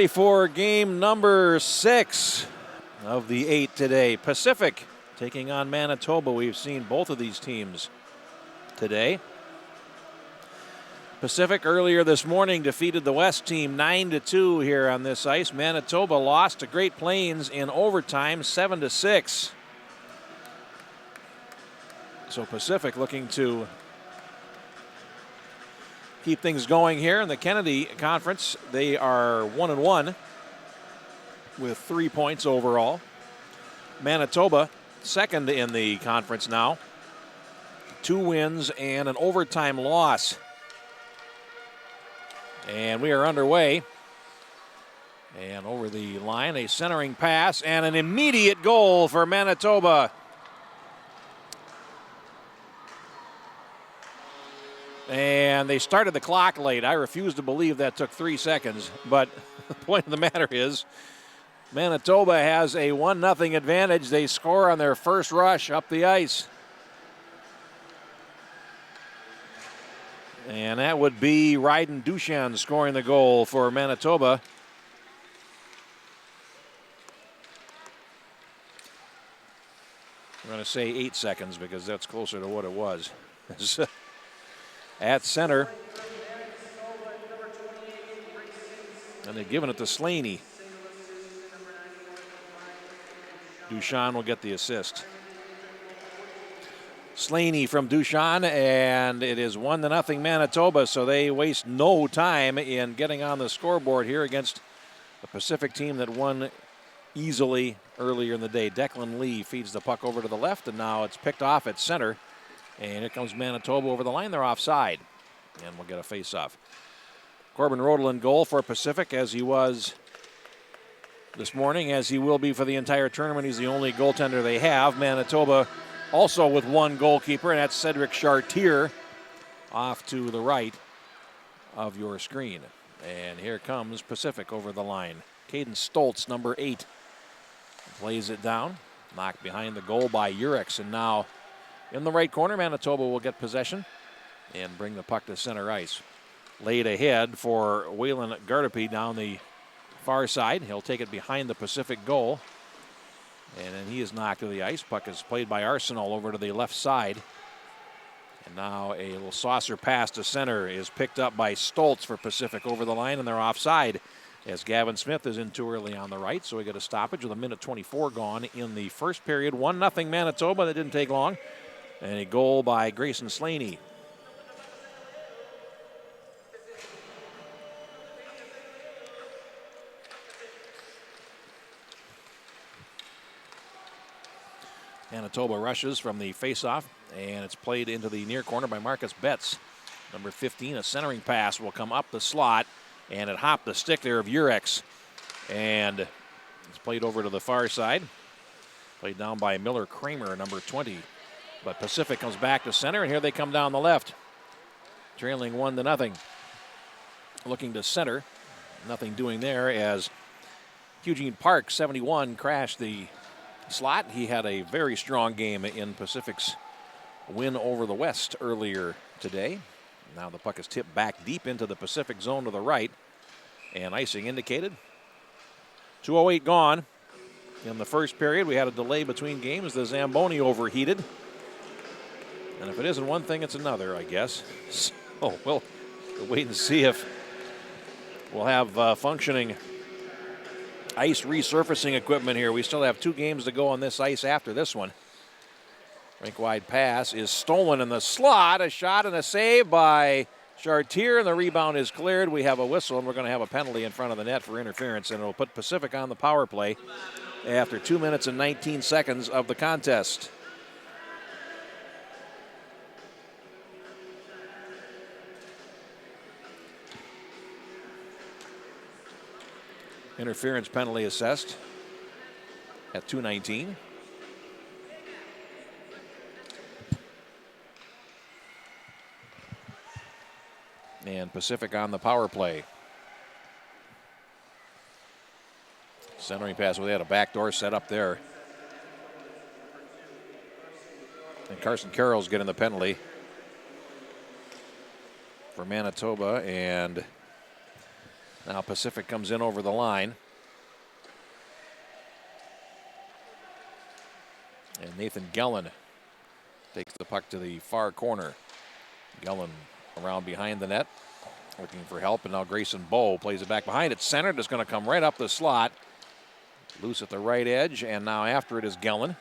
ready for game number 6 of the 8 today. Pacific taking on Manitoba. We've seen both of these teams today. Pacific earlier this morning defeated the West team 9-2 here on this ice. Manitoba lost to Great Plains in overtime 7-6. So Pacific looking to keep things going here in the Kennedy Conference. They are 1-1 with 3 points overall. Manitoba second in the conference now. 2 wins and an overtime loss. And we are underway. And over the line, a centering pass and an immediate goal for Manitoba. And they started the clock late. I refuse to believe that took 3 seconds. But the point of the matter is, Manitoba has a 1-0 advantage. They score on their first rush up the ice. And that would be Ryden Duchan scoring the goal for Manitoba. I'm going to say 8 seconds because that's closer to what it was. At center. And they've given it to Slaney. Duchan will get the assist. Slaney from Duchan, and it is 1-0 Manitoba, so they waste no time in getting on the scoreboard here against the Pacific team that won easily earlier in the day. Declan Lee feeds the puck over to the left, and now it's picked off at center. And here comes Manitoba over the line. They're offside, and we'll get a face-off. Corbin Rodelin goal for Pacific, as he was this morning, as he will be for the entire tournament. He's the only goaltender they have. Manitoba also with one goalkeeper, and that's Cedric Chartier off to the right of your screen. And here comes Pacific over the line. Caden Stoltz, number 8, plays it down. Knocked behind the goal by Urix, and now in the right corner, Manitoba will get possession and bring the puck to center ice. Laid ahead for Waylon Gardapi down the far side. He'll take it behind the Pacific goal. And then he is knocked to the ice. Puck is played by Arsenal over to the left side. And now a little saucer pass to center is picked up by Stoltz for Pacific over the line, and they're offside as Gavin Smith is in too early on the right. So we get a stoppage with 1:24 gone in the first period. 1-0 Manitoba. That didn't take long. And a goal by Grayson Slaney. Manitoba rushes from the faceoff, and it's played into the near corner by Marcus Betts. Number 15, a centering pass will come up the slot, and it hopped the stick there of Urix. And it's played over to the far side. Played down by Miller Kramer, number 20. But Pacific comes back to center, and here they come down the left. Trailing 1-0. Looking to center. Nothing doing there as Eugene Park, 71, crashed the slot. He had a very strong game in Pacific's win over the West earlier today. Now the puck is tipped back deep into the Pacific zone to the right, and icing indicated. 2:08 gone in the first period. We had a delay between games. The Zamboni overheated, and if it isn't one thing, it's another, I guess. So we'll wait and see if we'll have functioning ice resurfacing equipment here. We still have 2 games to go on this ice after this one. Rink-wide pass is stolen in the slot. A shot and a save by Chartier, and the rebound is cleared. We have a whistle, and we're going to have a penalty in front of the net for interference, and it'll put Pacific on the power play after 2 minutes and 19 seconds of the contest. Interference penalty assessed at 2:19. And Pacific on the power play. Centering pass, well, they had a backdoor set up there. And Carson Carroll's getting the penalty for Manitoba, and Now Pacific comes in over the line. And Nathan Gellin takes the puck to the far corner. Gellin around behind the net, looking for help, and now Grayson Bowe plays it back behind. It's centered. It's going to come right up the slot. Loose at the right edge, and now after it is Gellin.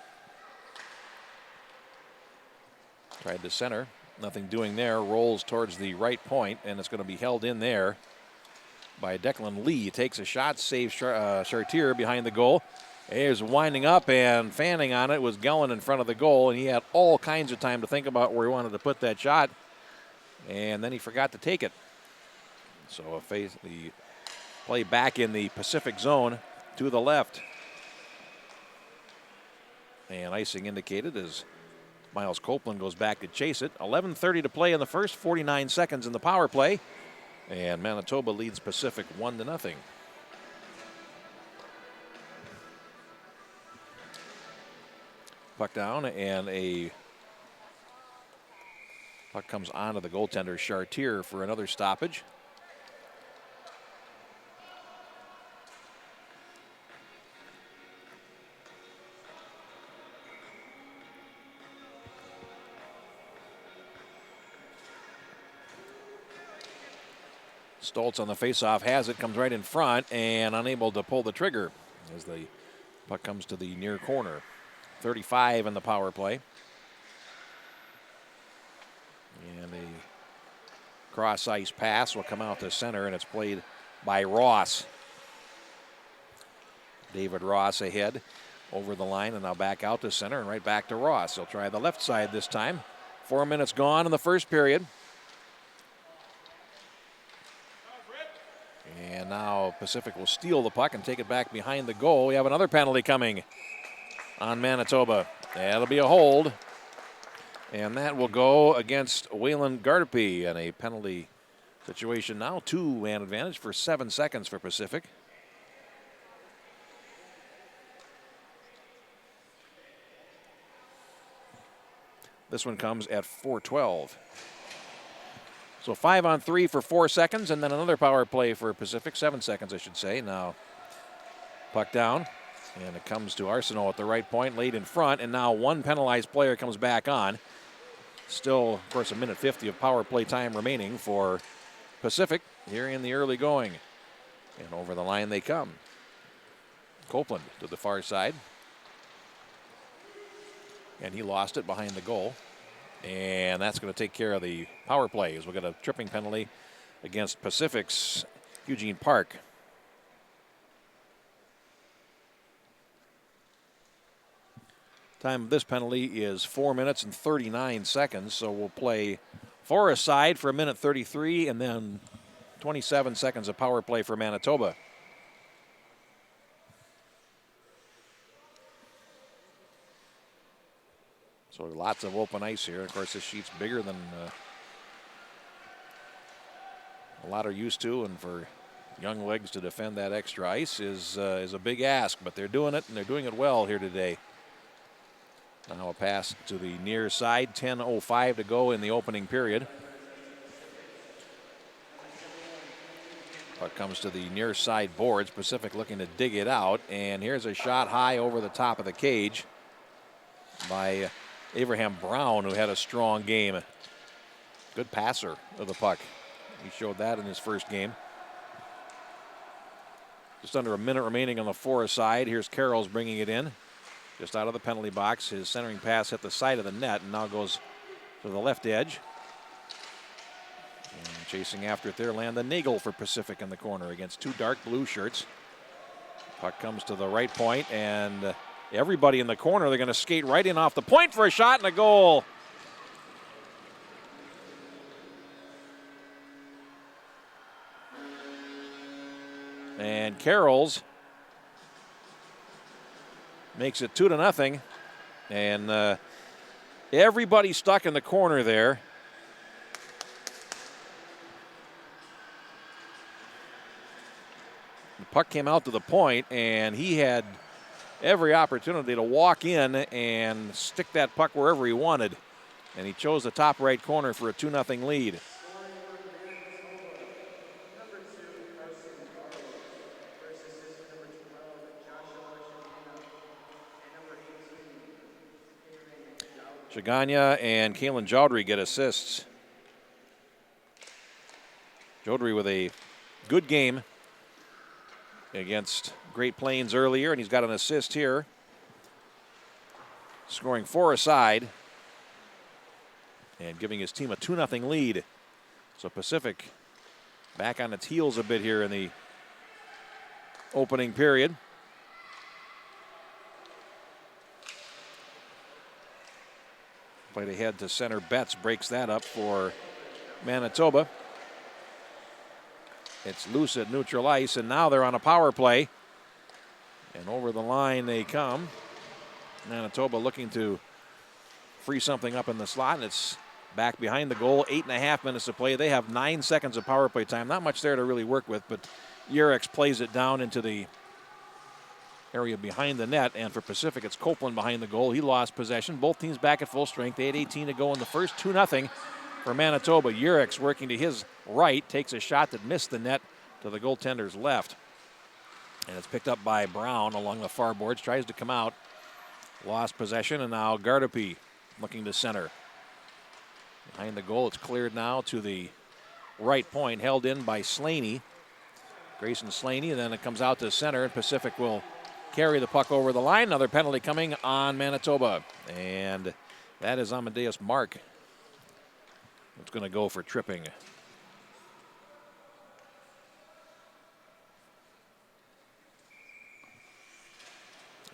Tried to center. Nothing doing there. Rolls towards the right point, and it's going to be held in there by Declan Lee. Takes a shot, saves Chartier behind the goal. He's winding up and fanning on it was Gellin in front of the goal, and he had all kinds of time to think about where he wanted to put that shot, and then he forgot to take it. So the play back in the Pacific zone to the left. And icing indicated as Miles Copeland goes back to chase it. 11:30 to play in the first, 49 seconds in the power play. And Manitoba leads Pacific 1-0. Puck down, and a puck comes onto the goaltender Chartier for another stoppage. Stoltz on the faceoff has it, comes right in front, and unable to pull the trigger as the puck comes to the near corner. 35 in the power play. And a cross ice pass will come out to center, and it's played by Ross. David Ross ahead over the line, and now back out to center and right back to Ross. He'll try the left side this time. 4 minutes gone in the first period. And now Pacific will steal the puck and take it back behind the goal. We have another penalty coming on Manitoba. That'll be a hold. And that will go against Waylon Gardapi in a penalty situation now. 2-man advantage for 7 seconds for Pacific. This one comes at 4:12. So 5-on-3 for 4 seconds, and then another power play for Pacific, 7 seconds, I should say. Now, puck down, and it comes to Arsenault at the right point, laid in front, and now one penalized player comes back on. Still, of course, 1:50 of power play time remaining for Pacific here in the early going. And over the line they come. Copeland to the far side. And he lost it behind the goal. And that's going to take care of the power play as we'll get a tripping penalty against Pacific's Eugene Park. Time of this penalty is 4 minutes and 39 seconds, so we'll play Forest side for 1:33 and then 27 seconds of power play for Manitoba. So lots of open ice here. Of course, this sheet's bigger than a lot are used to, and for young legs to defend that extra ice is a big ask, but they're doing it, and they're doing it well here today. Now a pass to the near side, 10:05 to go in the opening period. Puck comes to the near side boards. Pacific looking to dig it out, and here's a shot high over the top of the cage by Abraham Brown, who had a strong game. Good passer of the puck. He showed that in his first game. Just under a minute remaining on the Forest side. Here's Carroll's bringing it in. Just out of the penalty box. His centering pass hit the side of the net and now goes to the left edge. And chasing after it there, Landon Nagel for Pacific in the corner against two dark blue shirts. Puck comes to the right point, and everybody in the corner, they're going to skate right in off the point for a shot and a goal. And Carroll's makes it 2-0. And everybody stuck in the corner there. The puck came out to the point, and he had every opportunity to walk in and stick that puck wherever he wanted. And he chose the top right corner for a 2-0 lead. Chaganya and Kalen Jodry get assists. Jodry with a good game against Great Plains earlier, and he's got an assist here, scoring 4 aside and giving his team a 2-0 lead. So Pacific back on its heels a bit here in the opening period. Played ahead to center. Betts breaks that up for Manitoba. It's loose at neutral ice, and now they're on a power play. And over the line they come. Manitoba looking to free something up in the slot, and it's back behind the goal. 8.5 minutes to play. They have 9 seconds of power play time. Not much there to really work with, but Urix plays it down into the area behind the net, and for Pacific, it's Copeland behind the goal. He lost possession. Both teams back at full strength. They had 18 to go in the first. 2-0 for Manitoba. Urix working to his right, takes a shot that missed the net to the goaltender's left. And it's picked up by Brown along the far boards. Tries to come out. Lost possession, and now Gardapi looking to center. Behind the goal, it's cleared now to the right point, held in by Slaney. Grayson Slaney, and then it comes out to center, and Pacific will carry the puck over the line. Another penalty coming on Manitoba, and that is Amadeus Mark. It's going to go for tripping.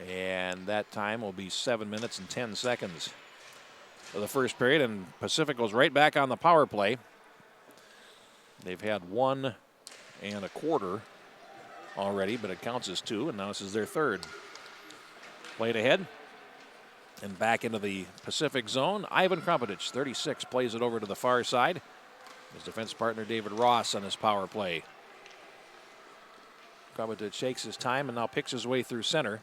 And that time will be 7 minutes and 10 seconds of the first period, and Pacific goes right back on the power play. They've had 1 1/4 already, but it counts as 2, and now this is their third. Played ahead and back into the Pacific zone. Ivan Krumpetich, 36, plays it over to the far side. His defense partner David Ross on his power play. Krumpetich shakes his time and now picks his way through center.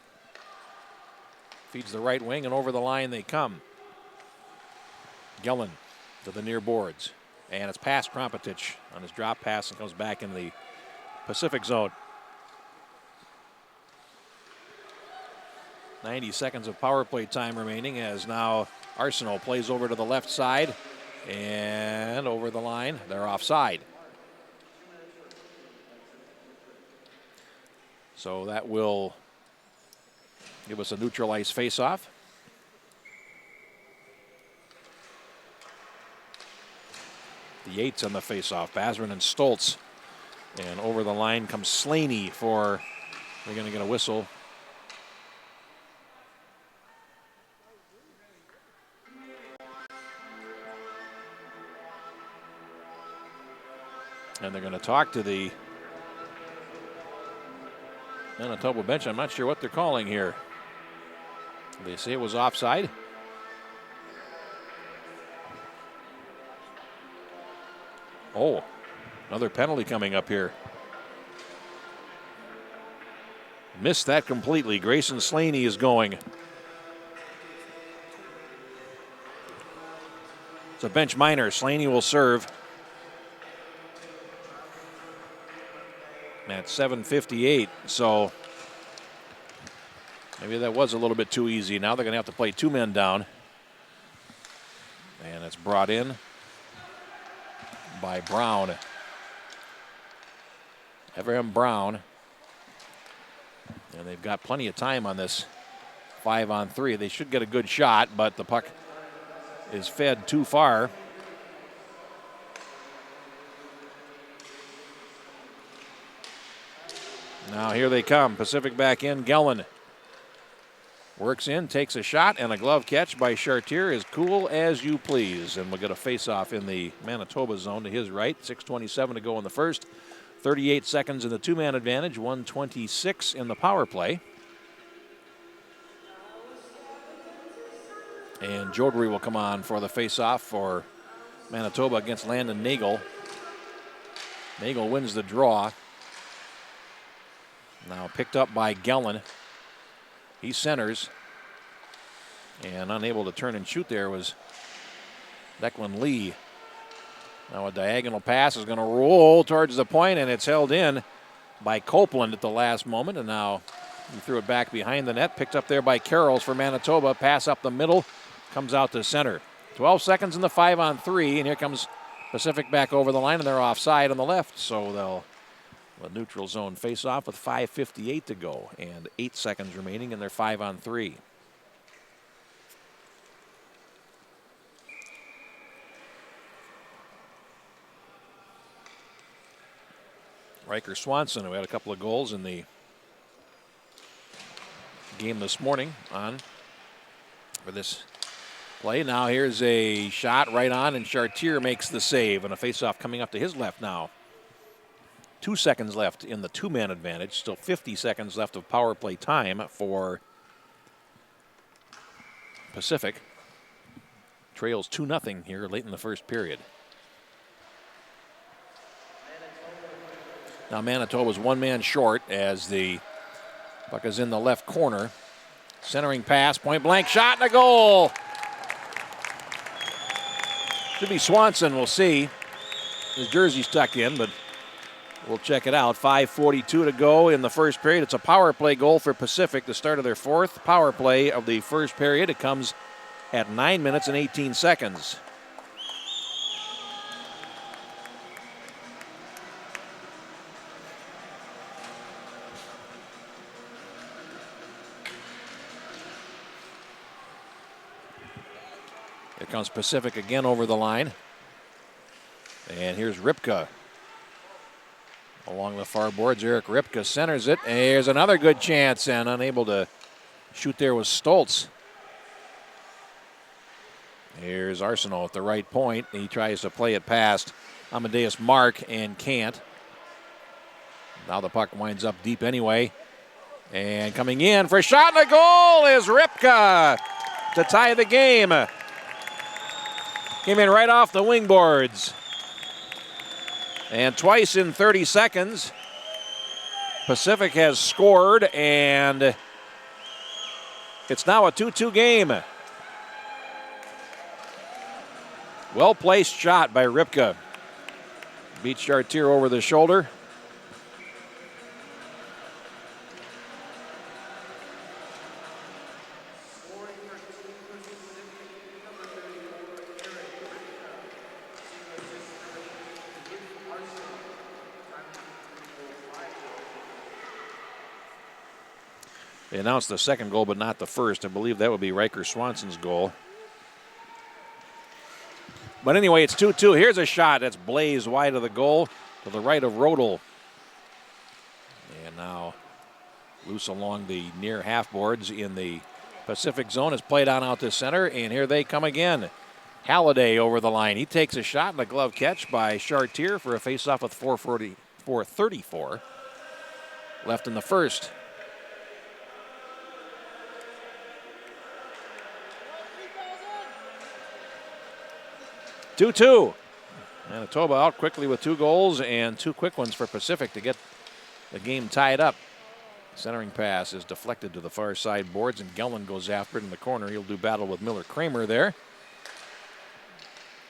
Feeds the right wing, and over the line they come. Gillen to the near boards, and it's past Krumpetich on his drop pass and comes back in the Pacific zone. 90 seconds of power play time remaining, as now Arsenault plays over to the left side and over the line. They're offside. So that will give us a neutral ice face-off. The Yates on the face-off. Basran and Stoltz. And over the line comes Slaney for, they're going to get a whistle. And they're going to talk to the Manitoba bench. I'm not sure what they're calling here. They say it was offside. Oh, another penalty coming up here. Missed that completely. Grayson Slaney is going. It's a bench minor. Slaney will serve. At 7:58, so maybe that was a little bit too easy. Now they're going to have to play 2 men down. And it's brought in by Brown. Everham Brown. And they've got plenty of time on this 5-on-3. They should get a good shot, but the puck is fed too far. Now here they come. Pacific back in. Gellin works in, takes a shot, and a glove catch by Chartier is cool as you please. And we'll get a face-off in the Manitoba zone to his right. 6:27 to go in the first. 38 seconds in the 2-man advantage. 1:26 in the power play. And Jodry will come on for the face-off for Manitoba against Landon Nagel. Nagel wins the draw. Now picked up by Gellin. He centers. And unable to turn and shoot there was Declan Lee. Now a diagonal pass is going to roll towards the point, and it's held in by Copeland at the last moment. And now he threw it back behind the net. Picked up there by Carrolls for Manitoba. Pass up the middle. comes out to center. 12 seconds in the 5-on-3, and here comes Pacific back over the line, and they're offside on the left, so they'll the neutral zone face off with 5:58 to go and 8 seconds remaining in their 5-on-3. Riker Swanson, who had a couple of goals in the game this morning on for this play. Now here's a shot right on, and Chartier makes the save, and a faceoff coming up to his left now. 2 seconds left in the two-man advantage. Still 50 seconds left of power play time for Pacific. Trails 2-0 here late in the first period. Now Manitoba's one man short as the puck is in the left corner. Centering pass, point blank shot, and a goal. Should be Swanson, we'll see. His jersey's tucked in, but we'll check it out. 5:42 to go in the first period. It's a power play goal for Pacific, the start of their fourth power play of the first period. It comes at 9 minutes and 18 seconds. Here comes Pacific again over the line. And here's Ripka. Along the far boards, Eric Ripka centers it. And here's another good chance, and unable to shoot there was Stoltz. Here's Arsenault at the right point. He tries to play it past Amadeus Mark and can't. Now the puck winds up deep anyway. And coming in for a shot and a goal is Ripka to tie the game. Came in right off the wing boards. And twice in 30 seconds, Pacific has scored, and it's now a 2-2 game. Well-placed shot by Ripka. Beats Chartier over the shoulder. They announced the second goal, but not the first. I believe that would be Riker Swanson's goal. But anyway, it's 2-2. Here's a shot that's blazed wide of the goal to the right of Rodel. And now loose along the near half boards in the Pacific zone is played on out to center, and here they come again. Halliday over the line. He takes a shot and a glove catch by Chartier for a faceoff with 4:34 left in the first. Two-two. Manitoba out quickly with 2 goals and 2 quick ones for Pacific to get the game tied up. Centering pass is deflected to the far side boards, and Gellman goes after it in the corner. He'll do battle with Miller Kramer there.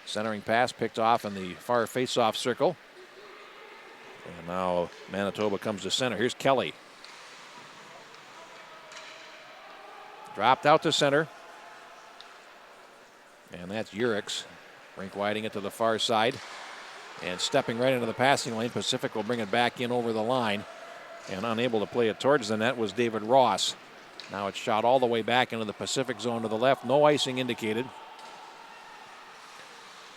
Centering pass picked off in the far face-off circle. And now Manitoba comes to center. Here's Kelly. Dropped out to center. And that's Urix. Rink widening it to the far side. And stepping right into the passing lane, Pacific will bring it back in over the line. And unable to play it towards the net was David Ross. Now it's shot all the way back into the Pacific zone to the left. No icing indicated.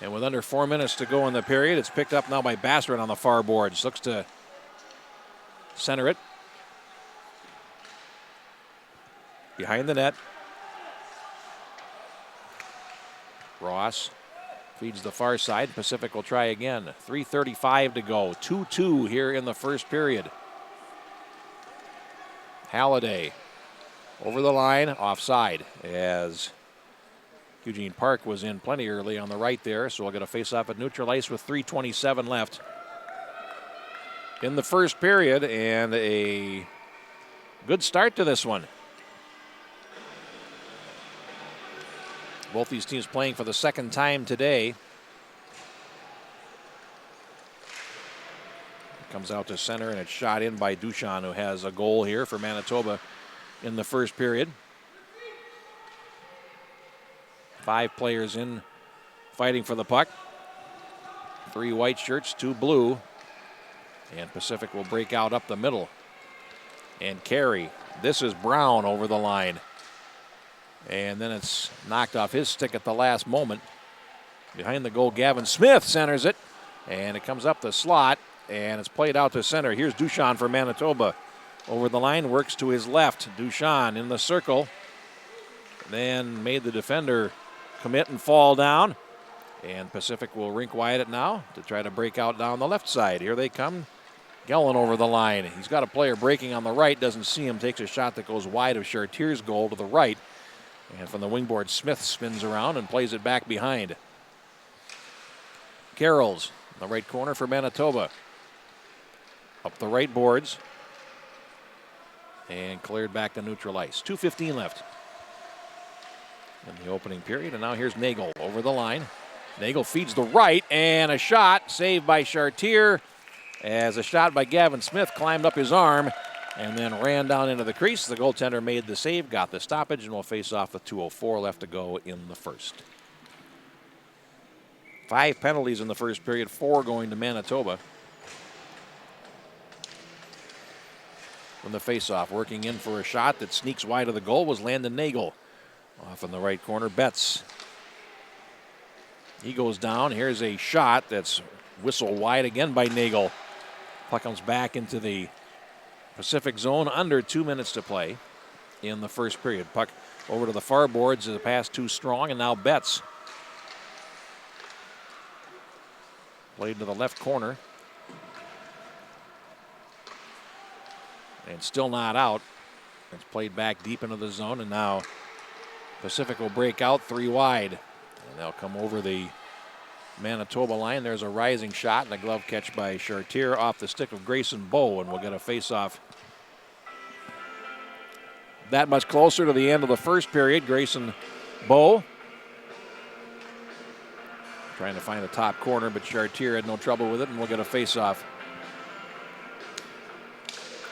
And with under 4 minutes to go in the period, it's picked up now by Bassett on the far boards. Looks to center it. Behind the net. Ross feeds the far side. Pacific will try again. 3:35 to go. 2-2 here in the first period. Halliday over the line, offside, as Eugene Park was in plenty early on the right there, so we'll get a face-off at neutral ice with 3:27 left in the first period, and a good start to this one. Both these teams playing for the second time today. Comes out to center, and it's shot in by Duchamp, who has a goal here for Manitoba in the first period. 5 players in fighting for the puck. 3 white shirts, 2 blue. And Pacific will break out up the middle and carry. This is Brown over the line. And then it's knocked off his stick at the last moment. Behind the goal, Gavin Smith centers it. And it comes up the slot, and it's played out to center. Here's Duchamp for Manitoba. Over the line, works to his left. Duchamp in the circle. Then made the defender commit and fall down. And Pacific will rink wide it now to try to break out down the left side. Here they come. Gellin over the line. He's got a player breaking on the right, doesn't see him, takes a shot that goes wide of Chartier's goal to the right. And from the wingboard, Smith spins around and plays it back behind. Carroll's in the right corner for Manitoba. Up the right boards. And cleared back to neutral ice. 2:15 left in the opening period. And now here's Nagel over the line. Nagel feeds the right, and a shot saved by Chartier as a shot by Gavin Smith climbed up his arm and then ran down into the crease. The goaltender made the save, got the stoppage, and will face off with 2:04 left to go in the first. 5 penalties in the first period, 4 going to Manitoba. From the faceoff, working in for a shot that sneaks wide of the goal was Landon Nagel. Off in the right corner, Betts. He goes down. Here's a shot that's whistled wide again by Nagel. Puck comes back into the Pacific zone. Under 2 minutes to play in the first period. Puck over to the far boards. The pass too strong, and now Betts. Played to the left corner. And still not out. It's played back deep into the zone, and now Pacific will break out 3 wide. And they'll come over the Manitoba line. There's a rising shot and a glove catch by Chartier off the stick of Grayson Bowe, and we'll get a face-off that much closer to the end of the first period. Grayson Bowe trying to find a top corner, but Chartier had no trouble with it, and we'll get a face-off.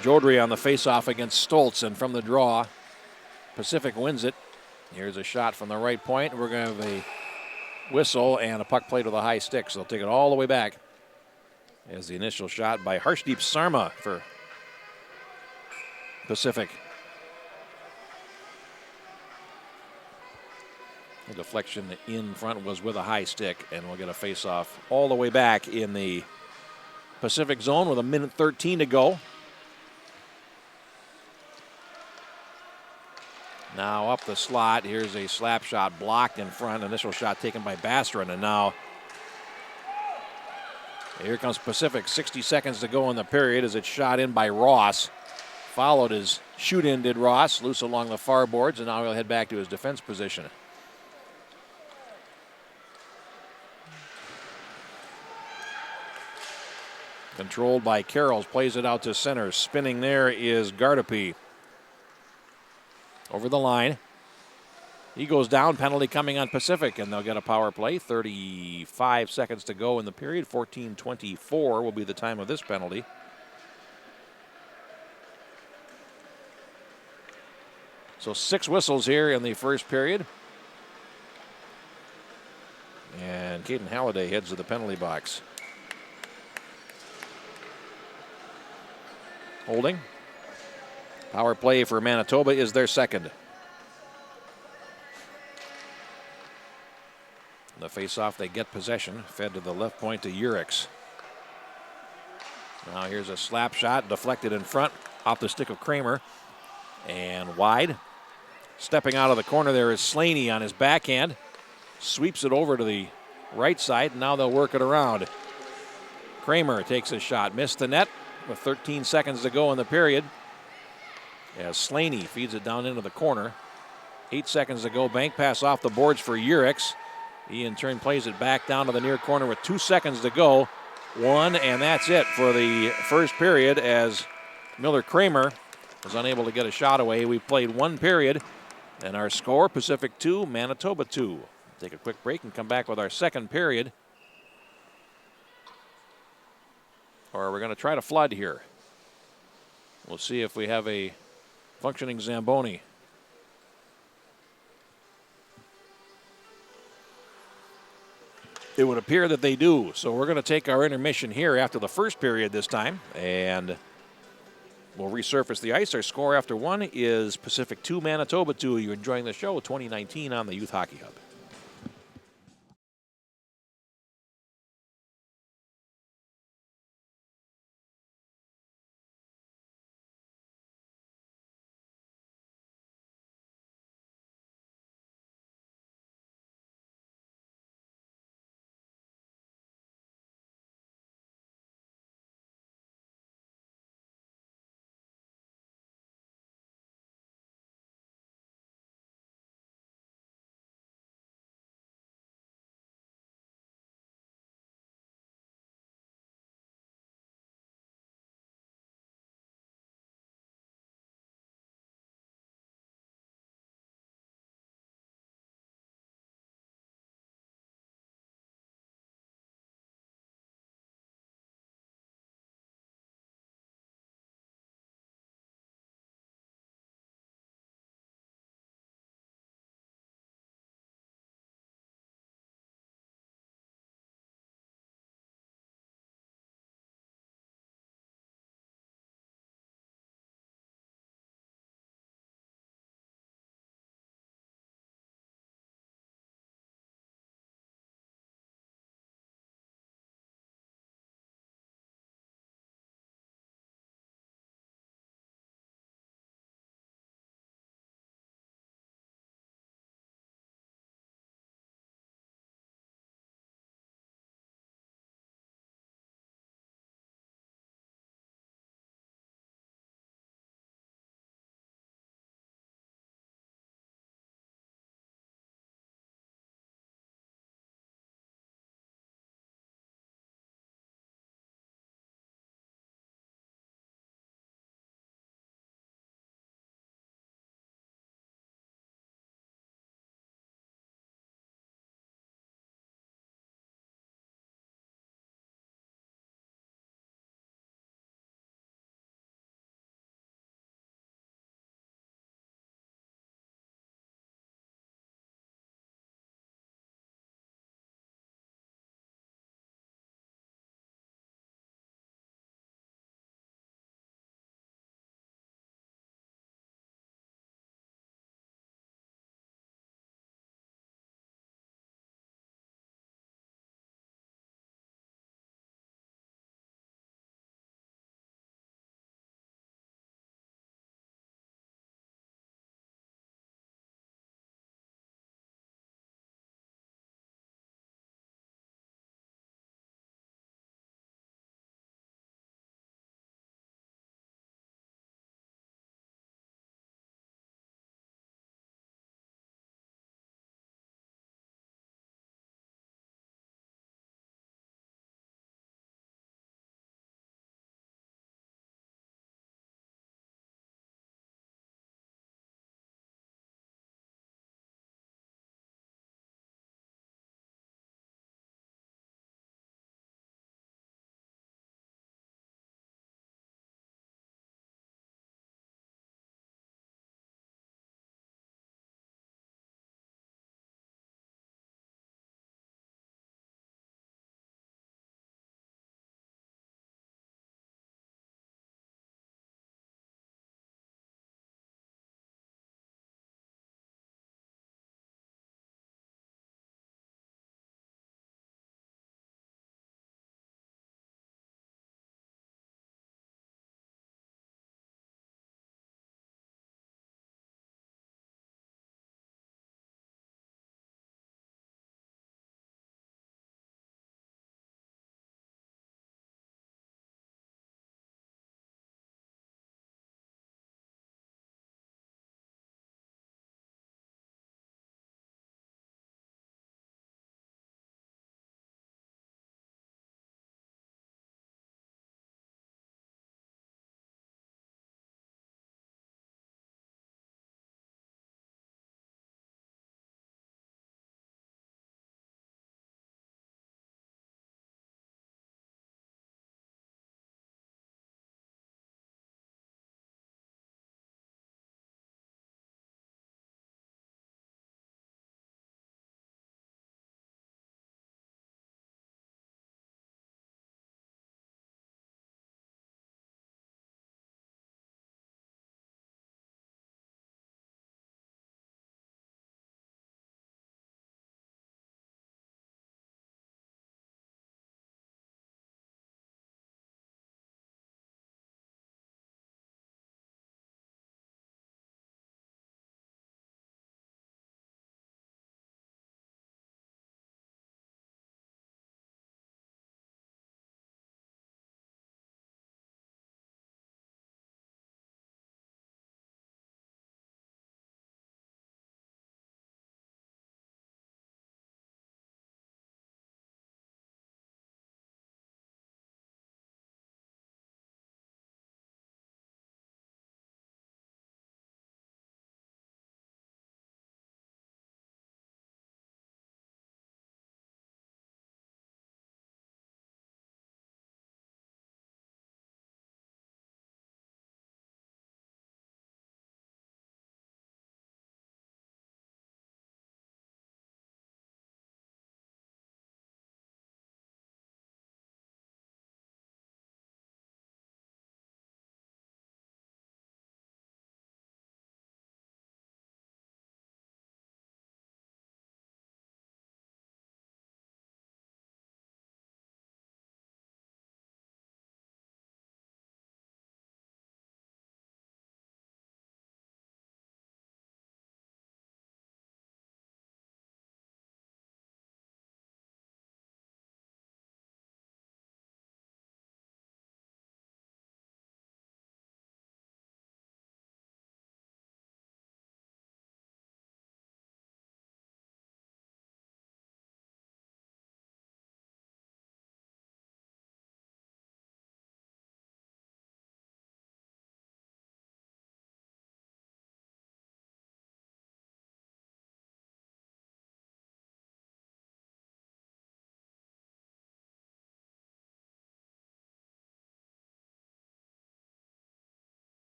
Jodry on the face-off against Stoltz, and from the draw, Pacific wins it. Here's a shot from the right point. We're going to have a whistle and a puck played with a high stick, so they'll take it all the way back. As the initial shot by Harshdeep Sarma for Pacific. The deflection in front was with a high stick, and we'll get a face-off all the way back in the Pacific zone with 1:13 to go. Now up the slot. Here's a slap shot blocked in front. Initial shot taken by Basterin, and now here comes Pacific. 60 seconds to go in the period as it's shot in by Ross. Followed his shoot-in did Ross, loose along the far boards, and now he'll head back to his defense position. Controlled by Carrolls, plays it out to center. Spinning there is Gardapi. Over the line. He goes down, penalty coming on Pacific, and they'll get a power play. 35 seconds to go in the period. 14:24 will be the time of this penalty. So 6 whistles here in the first period. And Caden Halliday heads to the penalty box. Holding. Power play for Manitoba is their second. The face-off, they get possession. Fed to the left point to Urix. Now here's a slap shot, deflected in front, off the stick of Kramer. And wide. Stepping out of the corner there is Slaney on his backhand. Sweeps it over to the right side, and now they'll work it around. Kramer takes a shot, missed the net with 13 seconds to go in the period. As Slaney feeds it down into the corner. 8 seconds to go. Bank pass off the boards for Urix. He in turn plays it back down to the near corner with 2 seconds to go. 1, and that's it for the first period as Miller Kramer was unable to get a shot away. We played 1 period, and our score, Pacific 2, Manitoba 2. Take a quick break and come back with our second period. Or we're going to try to flood here. We'll see if we have a functioning Zamboni. It would appear that they do. So we're going to take our intermission here after the first period this time, and we'll resurface the ice. Our score after one is Pacific 2, Manitoba 2. You're enjoying the show 2019 on the Youth Hockey Hub.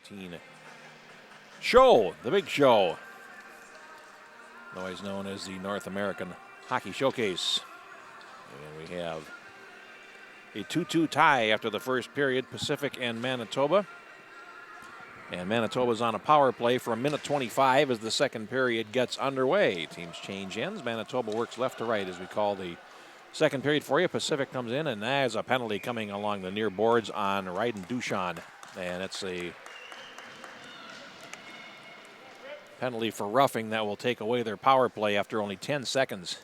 19. Show, the big show. Otherwise known as the North American Hockey Showcase. And we have a 2-2 tie after the first period, Pacific and Manitoba. And Manitoba's on a power play for 1:25 as the second period gets underway. Teams change ends. Manitoba works left to right as we call the second period for you. Pacific comes in, and there's a penalty coming along the near boards on Ryden Duchan. And it's a penalty for roughing that will take away their power play after only 10 seconds.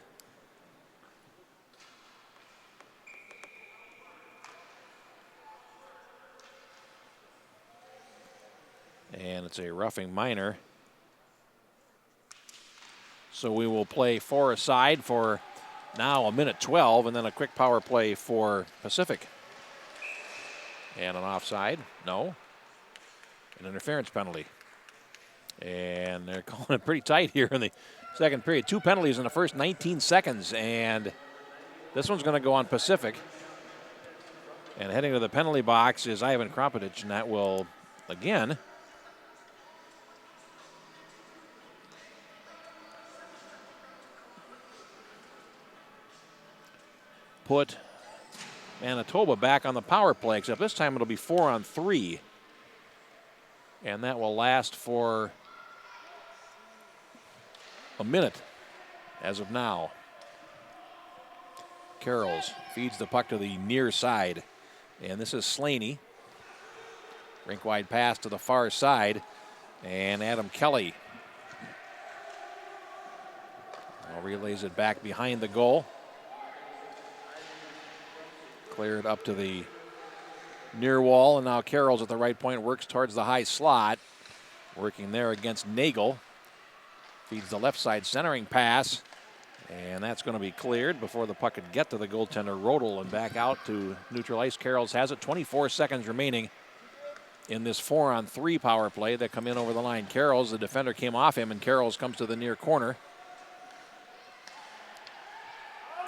And it's a roughing minor. So we will play 4 aside for now 1:12, and then a quick power play for Pacific. And an offside, no. An interference penalty. And they're calling it pretty tight here in the second period. 2 penalties in the first 19 seconds, and this one's going to go on Pacific. And heading to the penalty box is Ivan Krampitic, and that will, again, put Manitoba back on the power play, except this time it'll be 4-on-3. And that will last for a minute as of now. Carrolls feeds the puck to the near side. And this is Slaney. Rink wide pass to the far side. And Adam Kelly relays it back behind the goal. Cleared up to the near wall, and now Carrolls at the right point works towards the high slot. Working there against Nagel. Feeds the left side centering pass, and that's going to be cleared before the puck could get to the goaltender Rodel and back out to neutral ice. Carrolls has it. 24 seconds remaining in this 4-on-3 power play. They come in over the line. Carrolls, the defender came off him, and Carrolls comes to the near corner.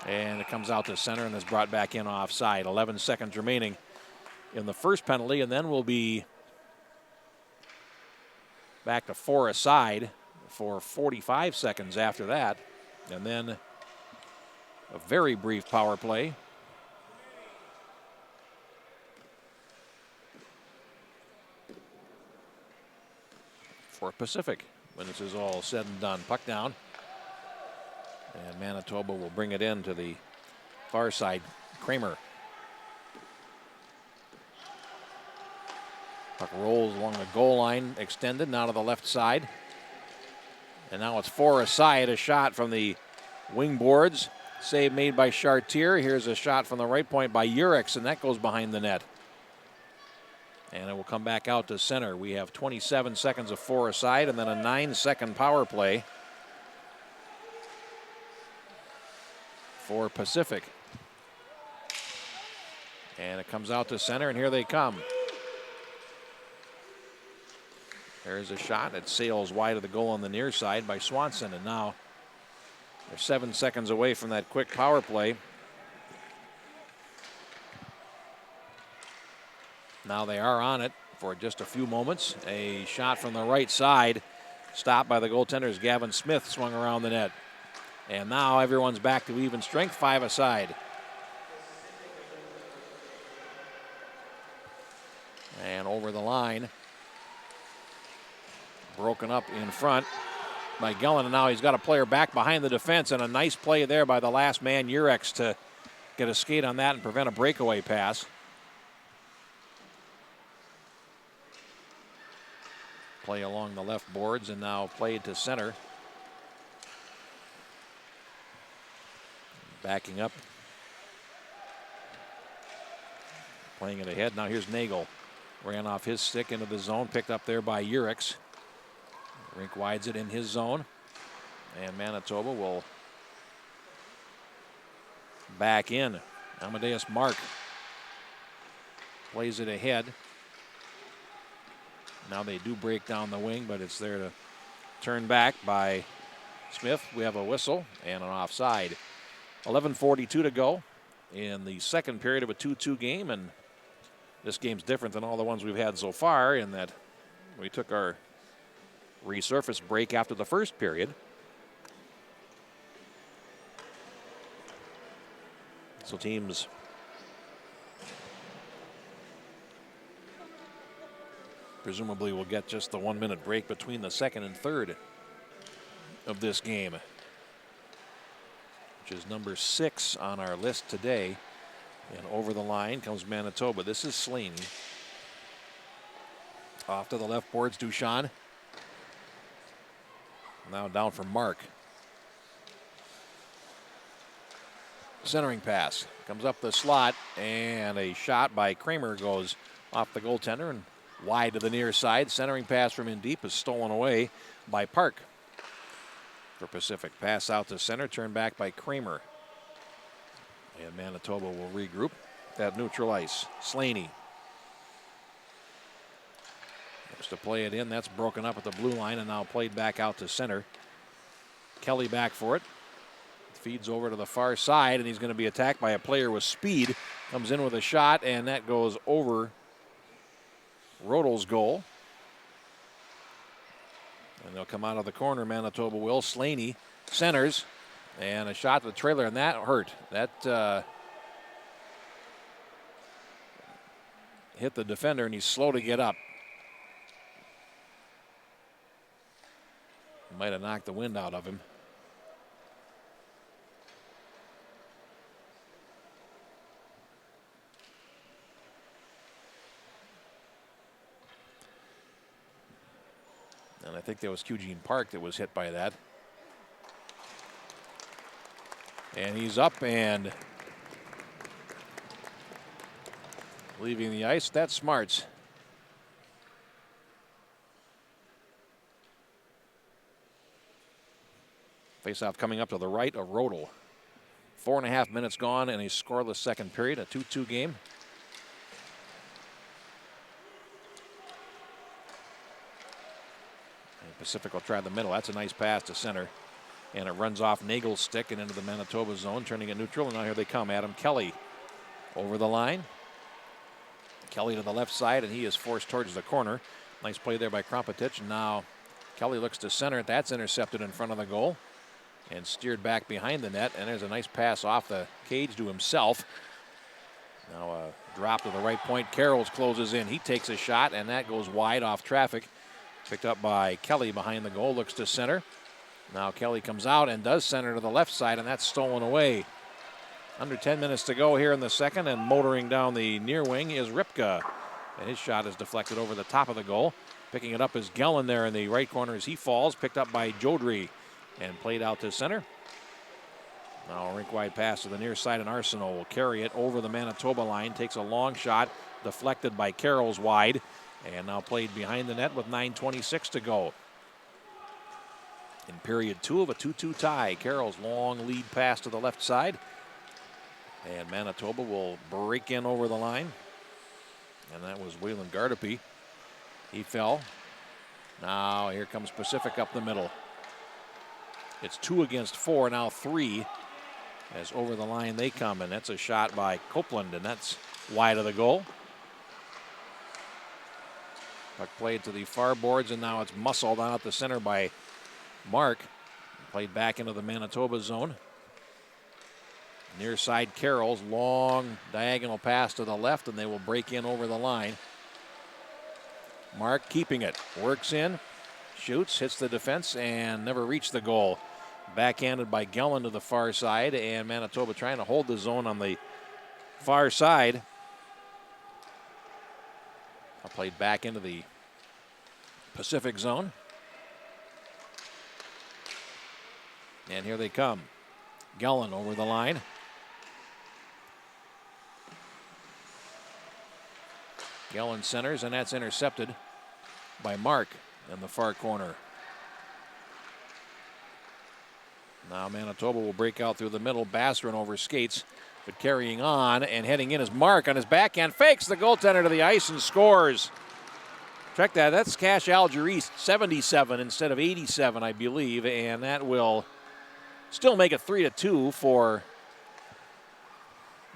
And it comes out to center and is brought back in offside. 11 seconds remaining in the first penalty, and then we'll be back to 4 aside for 45 seconds after that. And then a very brief power play. For Pacific when this is all said and done. Puck down. And Manitoba will bring it in to the far side. Kramer. Puck rolls along the goal line, extended now to the left side. And now it's 4 aside, a shot from the wing boards. Save made by Chartier. Here's a shot from the right point by Urix, and that goes behind the net. And it will come back out to center. We have 27 seconds of 4 aside and then a 9-second power play for Pacific. And it comes out to center, and here they come. There's a shot. It sails wide of the goal on the near side by Swanson, and now they're 7 seconds away from that quick power play. Now they are on it for just a few moments. A shot from the right side, stopped by the goaltenders. Gavin Smith swung around the net. And now everyone's back to even strength, 5 aside. And over the line. Broken up in front by Gellin, and now he's got a player back behind the defense, and a nice play there by the last man, Urix, to get a skate on that and prevent a breakaway pass. Play along the left boards, and now played to center. Backing up. Playing it ahead. Now here's Nagel. Ran off his stick into the zone, picked up there by Urix. Rink wides it in his zone, and Manitoba will back in. Amadeus Mark plays it ahead. Now they do break down the wing, but it's there to turn back by Smith. We have a whistle and an offside. 11:42 to go in the second period of a 2-2 game, and this game's different than all the ones we've had so far in that We took our resurface break after the first period. So teams presumably will get just the 1 minute break between the second and third of this game, which is number 6 on our list today. And over the line comes Manitoba. This is Slaney. Off to the left boards, Duchamp. Now down for Mark. Centering pass. Comes up the slot, and a shot by Kramer goes off the goaltender and wide to the near side. Centering pass from in deep is stolen away by Park. For Pacific, pass out to center, turn back by Kramer. And Manitoba will regroup at neutral ice. Slaney looks to play it in. That's broken up at the blue line and now played back out to center. Kelly back for it. Feeds over to the far side, and he's going to be attacked by a player with speed. Comes in with a shot, and that goes over Rodol's goal. And they'll come out of the corner, Manitoba will. Slaney centers. And a shot to the trailer, and that hurt. That hit the defender, and he's slow to get up. Might have knocked the wind out of him. And I think that was Eugene Park that was hit by that. And he's up and leaving the ice. That's Smarts. Faceoff coming up to the right of Rodel. 4.5 minutes gone in a scoreless second period, a 2-2 game. And Pacific will try the middle. That's a nice pass to center. And it runs off Nagel's stick and into the Manitoba zone, turning it neutral. And now here they come. Adam Kelly over the line. Kelly to the left side, and he is forced towards the corner. Nice play there by Kramputic. And now Kelly looks to center. That's intercepted in front of the goal and steered back behind the net. And there's a nice pass off the cage to himself. Now a drop to the right point. Carrolls closes in. He takes a shot, and that goes wide off traffic. Picked up by Kelly behind the goal. Looks to center. Now Kelly comes out and does center to the left side, and that's stolen away. Under 10 minutes to go here in the second, and motoring down the near wing is Ripka. And his shot is deflected over the top of the goal. Picking it up is Gellin there in the right corner as he falls. Picked up by Jodry and played out to center. Now a rink-wide pass to the near side, and Arsenault will carry it over the Manitoba line. Takes a long shot, deflected by Carrolls wide, and now played behind the net with 9:26 to go. In period 2 of a 2-2 tie, Carroll's long lead pass to the left side. And Manitoba will break in over the line. And that was Wayland Gardapi. He fell. Now here comes Pacific up the middle. It's 2 against 4, now 3. As over the line they come, and that's a shot by Copeland, and that's wide of the goal. Puck played to the far boards, and now it's muscled out the center by Mark. Played back into the Manitoba zone. Near side Carrolls, long diagonal pass to the left, and they will break in over the line. Mark keeping it, works in, shoots, hits the defense, and never reached the goal. Backhanded by Gellin to the far side, and Manitoba trying to hold the zone on the far side. Played back into the Pacific zone. And here they come. Gellin over the line. Gellin centers, and that's intercepted by Mark in the far corner. Now Manitoba will break out through the middle. Basserin over skates, but carrying on and heading in is Mark on his backhand. Fakes the goaltender to the ice and scores. Check that. That's Cash Alger East, 77 instead of 87, I believe, and that will still make it 3-2 for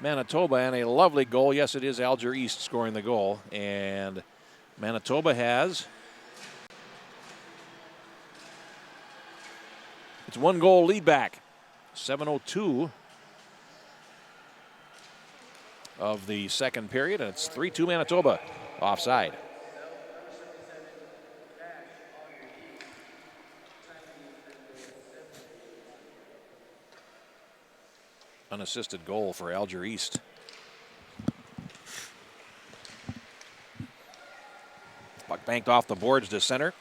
Manitoba, and a lovely goal. Yes, it is Alger East scoring the goal, and Manitoba has It's 1-goal lead back. 7:02 of the second period, and it's 3-2 Manitoba. Offside. Unassisted goal for Alger East. Puck banked off the boards to center.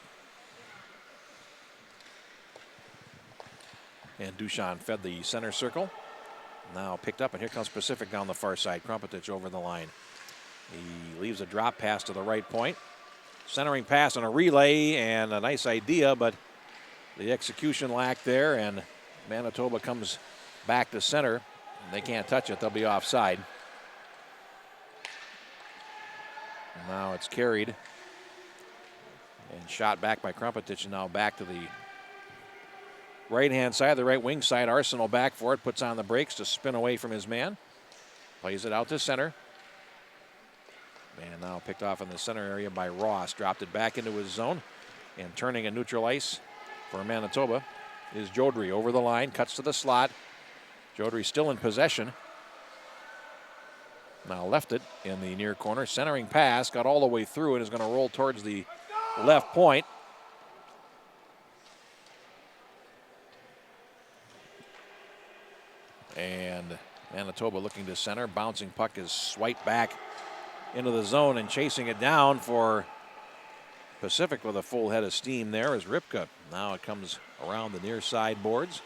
And Duchamp fed the center circle. Now picked up, and here comes Pacific down the far side. Krumpetich over the line. He leaves a drop pass to the right point. Centering pass on a relay, and a nice idea, but the execution lacked there, and Manitoba comes back to center. They can't touch it. They'll be offside. Now it's carried and shot back by Krumpetich, and now back to the right-hand side, the right wing side. Arsenal back for it, puts on the brakes to spin away from his man. Plays it out to center. And now picked off in the center area by Ross. Dropped it back into his zone. And turning a neutral ice for Manitoba is Jodry over the line, cuts to the slot. Jodry still in possession. Now left it in the near corner. Centering pass, got all the way through and is going to roll towards the left point. And Manitoba looking to center. Bouncing puck is swiped back into the zone, and chasing it down for Pacific with a full head of steam there is Ripka. Now it comes around the near side boards,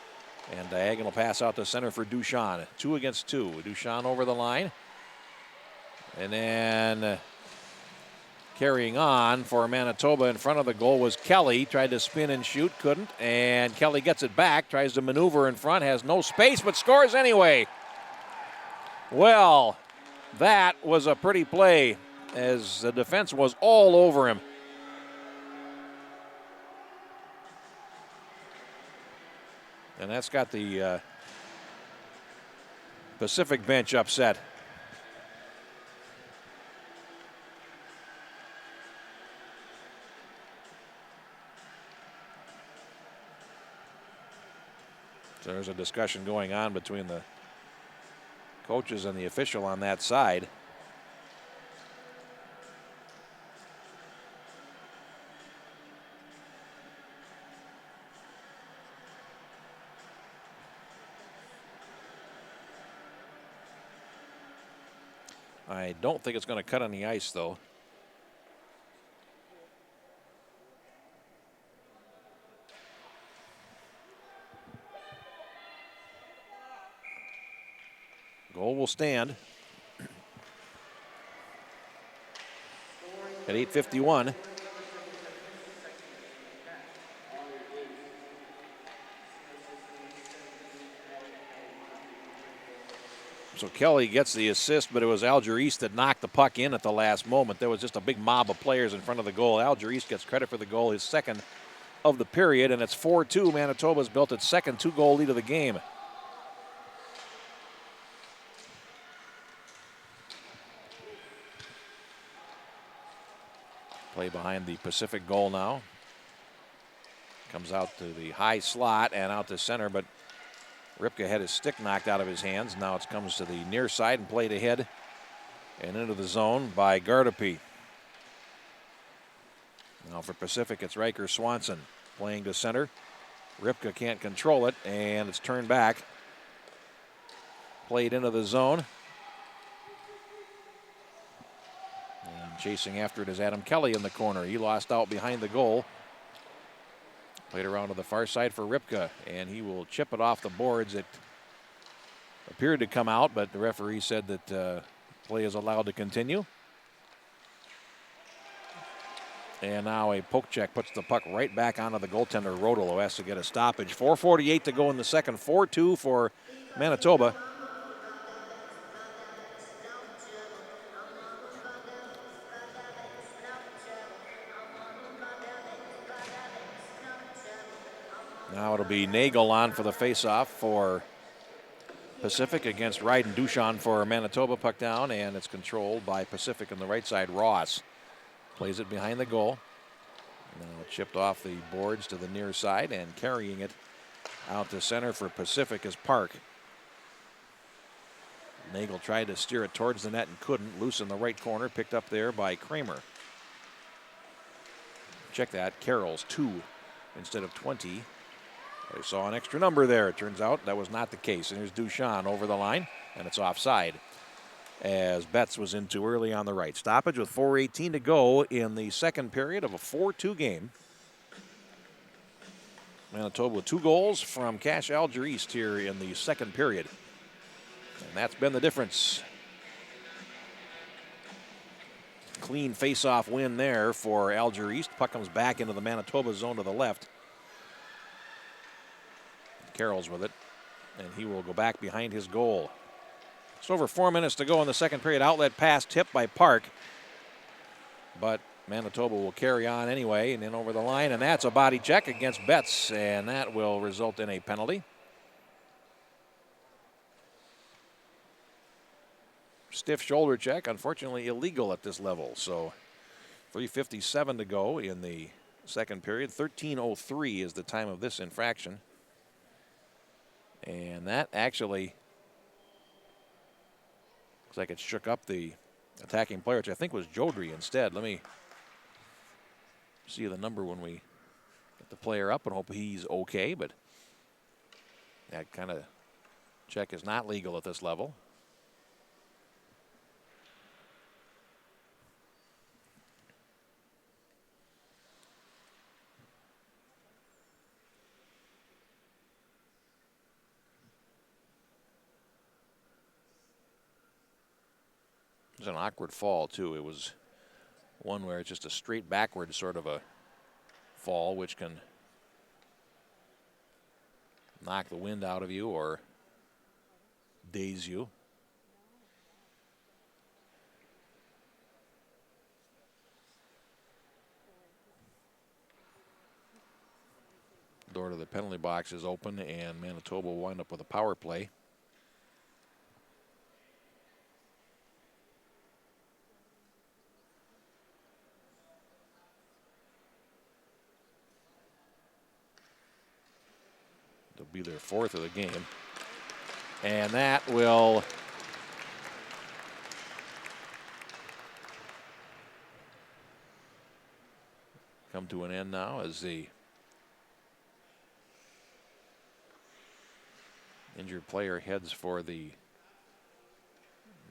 and diagonal pass out to center for Duchamp. 2 against 2. Duchamp over the line. And then carrying on for Manitoba in front of the goal was Kelly. Tried to spin and shoot, couldn't. And Kelly gets it back, tries to maneuver in front, has no space, but scores anyway. Well, that was a pretty play as the defense was all over him. And that's got the Pacific bench upset. So there's a discussion going on between the coaches and the official on that side. I don't think it's going to cut on the ice, though. Goal will stand at 8:51. So Kelly gets the assist, but it was Alger East that knocked the puck in at the last moment. There was just a big mob of players in front of the goal. Alger East gets credit for the goal, his second of the period, and it's 4-2. Manitoba's built its second 2-goal lead of the game. Play behind the Pacific goal now. Comes out to the high slot and out to center, but Ripka had his stick knocked out of his hands. Now it comes to the near side and played ahead and into the zone by Gardapi. Now for Pacific, it's Riker Swanson playing to center. Ripka can't control it, and it's turned back. Played into the zone. And chasing after it is Adam Kelly in the corner. He lost out behind the goal. Played around to the far side for Ripka, and he will chip it off the boards. It appeared to come out, but the referee said that play is allowed to continue. And now a poke check puts the puck right back onto the goaltender, Rodel, who has to get a stoppage. 4:48 to go in the second. 4-2 for Manitoba. Now it'll be Nagel on for the faceoff for Pacific against Ryden Duchamp for Manitoba. Puck down, and it's controlled by Pacific on the right side. Ross plays it behind the goal. Now chipped off the boards to the near side, and carrying it Out to center for Pacific is Park. Nagel tried to steer it towards the net and couldn't. Loose in the right corner, picked up there by Kramer. Check that, Carroll's 2 instead of 20. They saw an extra number there. It turns out that was not the case. And here's Duchamp over the line, and it's offside as Betts was in too early on the right. Stoppage with 4:18 to go in the second period of a 4-2 game. Manitoba with 2 goals from Cash Alger East here in the second period. And that's been the difference. Clean face-off win there for Alger East. Puck comes back into the Manitoba zone to the left. Carroll's with it, and he will go back behind his goal. It's over 4 minutes to go in the second period. Outlet pass tipped by Park, but Manitoba will carry on anyway and in over the line, and that's a body check against Betts, and that will result in a penalty. Stiff shoulder check, unfortunately illegal at this level. So 3:57 to go in the second period. 13:03 is the time of this infraction. And that actually looks like it shook up the attacking player, which I think was Jodry instead. Let me see the number when we get the player up and hope he's okay, but that kind of check is not legal at this level. It was an awkward fall, too. It was one where it's just a straight backward sort of a fall, which can knock the wind out of you or daze you. Door to the penalty box is open, and Manitoba will wind up with a power play. It'll be their 4th of the game. And that will come to an end now as the injured player heads for the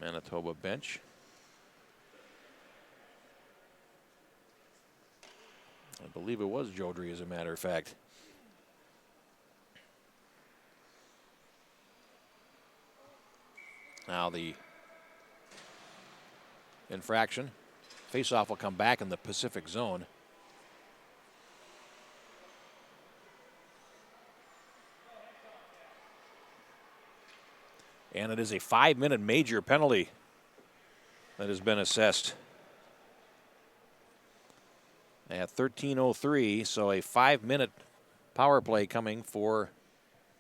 Manitoba bench. I believe it was Jodry, as a matter of fact. Now the infraction. Faceoff will come back in the Pacific zone. And it is a 5-minute major penalty that has been assessed at 13:03. So a 5-minute power play coming for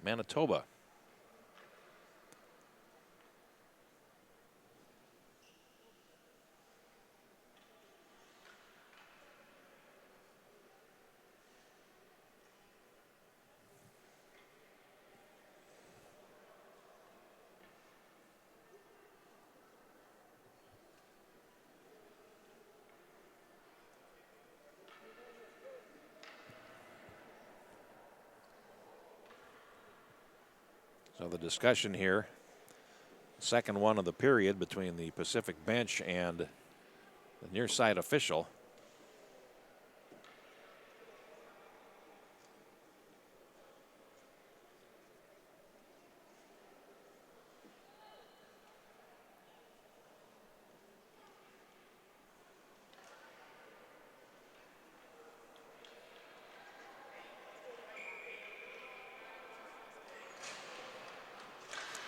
Manitoba. So the discussion here, second one of the period between the Pacific bench and the near side official.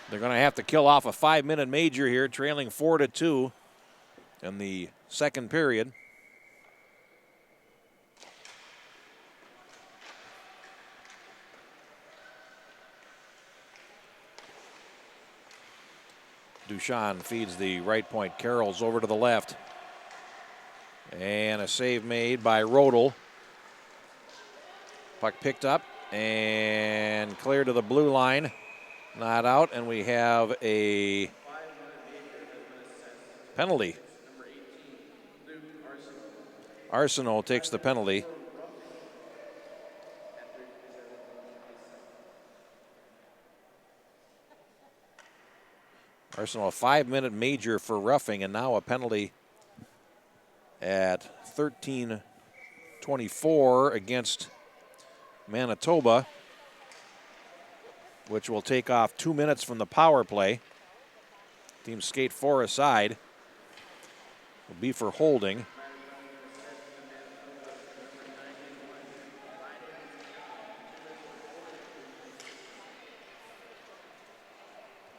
They're going to have to kill off a 5-minute major here, trailing 4-2 in the second period. Duchamp feeds the right point. Carroll's over to the left. And a save made by Rodel. Puck picked up and clear to the blue line. Not out, and we have a penalty. Arsenault takes the penalty. Arsenault, a 5-minute major for roughing, and now a penalty at 13:24 against Manitoba, which will take off 2 minutes from the power play. Team skate 4 aside. Will be for holding.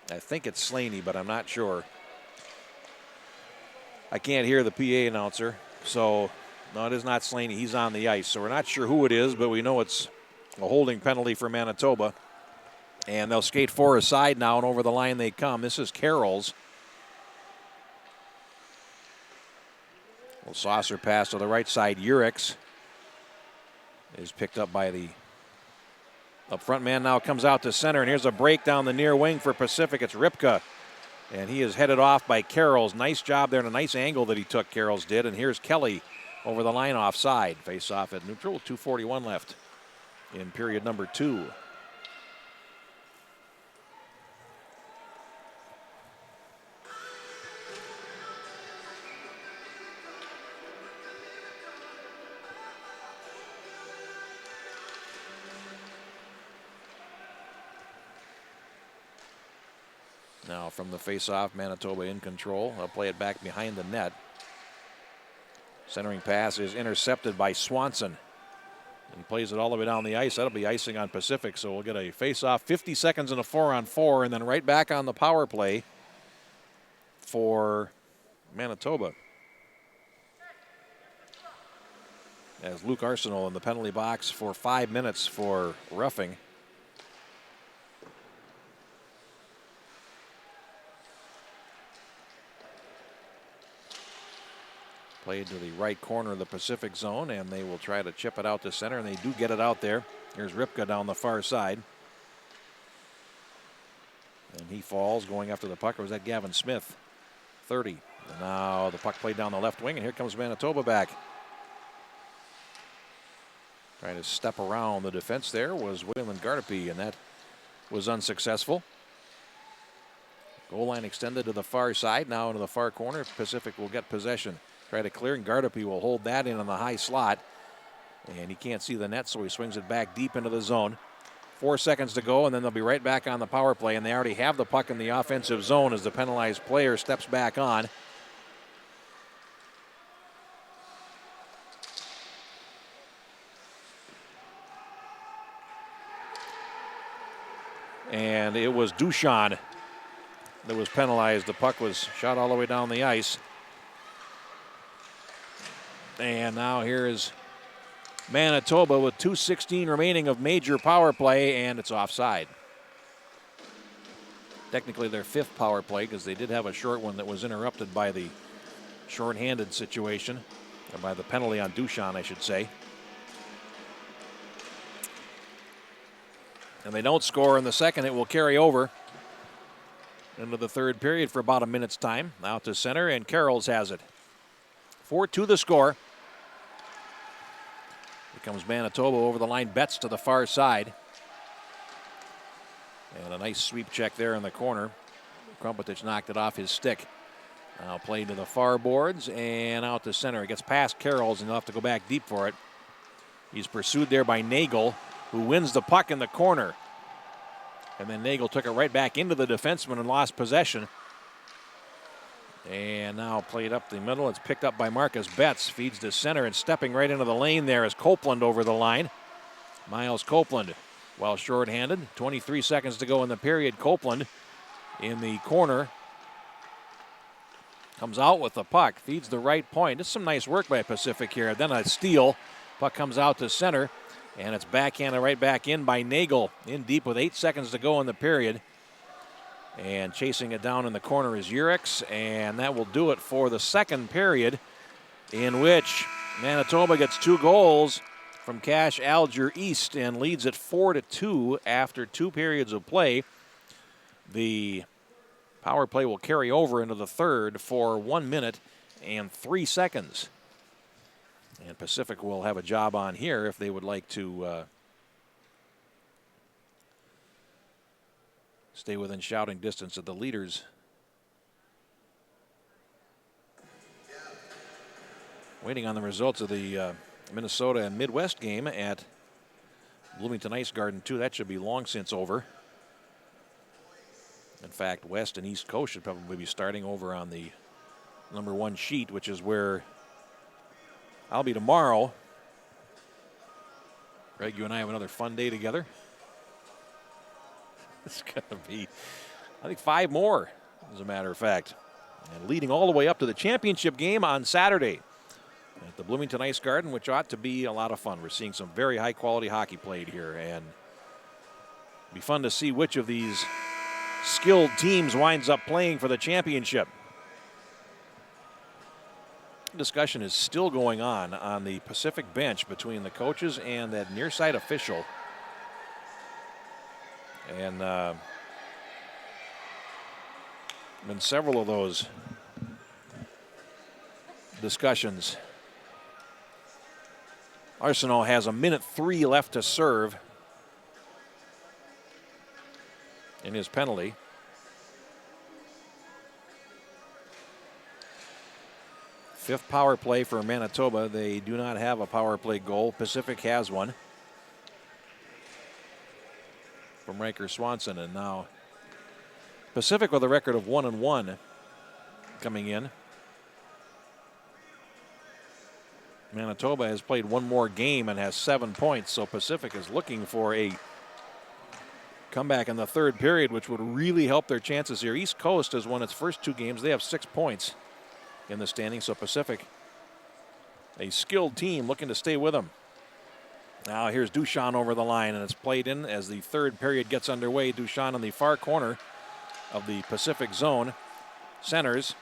I think it's Slaney, but I'm not sure. I can't hear the PA announcer, so no, it is not Slaney. He's on the ice, so we're not sure who it is, but we know it's a holding penalty for Manitoba. And they'll skate 4 aside now, and over the line they come. This is Carroll's. Little saucer pass to the right side. Urix is picked up by the up front man. Now comes out to center, and here's a break down the near wing for Pacific. It's Ripka, and he is headed off by Carrolls. Nice job there and a nice angle that he took, Carrolls did. And here's Kelly over the line offside. Face off at neutral, 2:41 left in period number 2. Now from the face-off, Manitoba in control. They'll play it back behind the net. Centering pass is intercepted by Swanson. And plays it all the way down the ice. That'll be icing on Pacific, so we'll get a face-off, 50 seconds in a 4-on-4, and then right back on the power play for Manitoba. As Luke Arsenault in the penalty box for 5 minutes for roughing. Played to the right corner of the Pacific zone, and they will try to chip it out to center, and they do get it out there. Here's Ripka down the far side. And he falls going after the puck. Or was that Gavin Smith? 30. And now the puck played down the left wing, and here comes Manitoba back. Trying to step around the defense there was William Gardapi, and that was unsuccessful. Goal line extended to the far side, now into the far corner. Pacific will get possession. Try to clear, and Gardapi will hold that in on the high slot. And he can't see the net, so he swings it back deep into the zone. 4 seconds to go, and then they'll be right back on the power play, and they already have the puck in the offensive zone as the penalized player steps back on. And it was Duchamp that was penalized. The puck was shot all the way down the ice. And now here is Manitoba with 2:16 remaining of major power play, and it's offside. Technically their 5th power play, because they did have a short one that was interrupted by the shorthanded situation, or by the penalty on Duchamp, I should say. And they don't score in the second. It will carry over into the third period for about a minute's time. Out to center, and Carrolls has it. 4-2 the score. Here comes Manitoba over the line. Betts to the far side. And a nice sweep check there in the corner. Krumpetich knocked it off his stick. Now played to the far boards and out to center. It gets past Carrolls, and he'll have to go back deep for it. He's pursued there by Nagel, who wins the puck in the corner. And then Nagel took it right back into the defenseman and lost possession. And now played up the middle. It's picked up by Marcus Betts. Feeds to center, and stepping right into the lane there is Copeland over the line. Miles Copeland, while shorthanded. 23 seconds to go in the period. Copeland in the corner. Comes out with the puck. Feeds the right point. This is some nice work by Pacific here. Then a steal. Puck comes out to center. And it's backhanded right back in by Nagel. In deep with 8 seconds to go in the period. And chasing it down in the corner is Urix, and that will do it for the second period, in which Manitoba gets 2 goals, from Cache Alger East and leads it 4-2 after 2 periods of play. The power play will carry over into the third for 1 minute and 3 seconds. And Pacific will have a job on here if they would like to stay within shouting distance of the leaders. Waiting on the results of the Minnesota and Midwest game at Bloomington Ice Garden 2. That should be long since over. In fact, West and East Coast should probably be starting over on the number 1 sheet, which is where I'll be tomorrow. Greg, you and I have another fun day together. It's going to be, I think, 5 more, as a matter of fact. And leading all the way up to the championship game on Saturday at the Bloomington Ice Garden, which ought to be a lot of fun. We're seeing some very high-quality hockey played here, and it'll be fun to see which of these skilled teams winds up playing for the championship. Discussion is still going on the Pacific bench between the coaches and that near side official. And been several of those discussions. Arsenault has 1:03 left to serve in his penalty. Fifth power play for Manitoba. They do not have a power play goal. Pacific has one from Riker Swanson, and now Pacific with a record of 1-1 coming in. Manitoba has played one more game and has 7 points, so Pacific is looking for a comeback in the third period, which would really help their chances here. East Coast has won its first 2 games. They have 6 points in the standing, so Pacific, a skilled team looking to stay with them. Now here's Duchamp over the line, and it's played in as the third period gets underway. Duchamp in the far corner of the Pacific zone centers,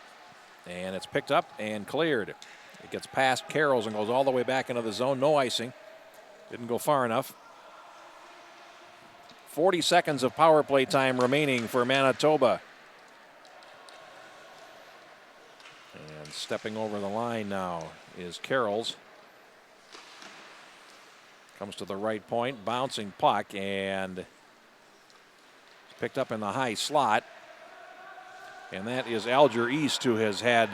and it's picked up and cleared. It gets past Carrolls and goes all the way back into the zone. No icing. Didn't go far enough. 40 seconds of power play time remaining for Manitoba. And stepping over the line now is Carrolls. Comes to the right point, bouncing puck, and picked up in the high slot. And that is Alger East, who has had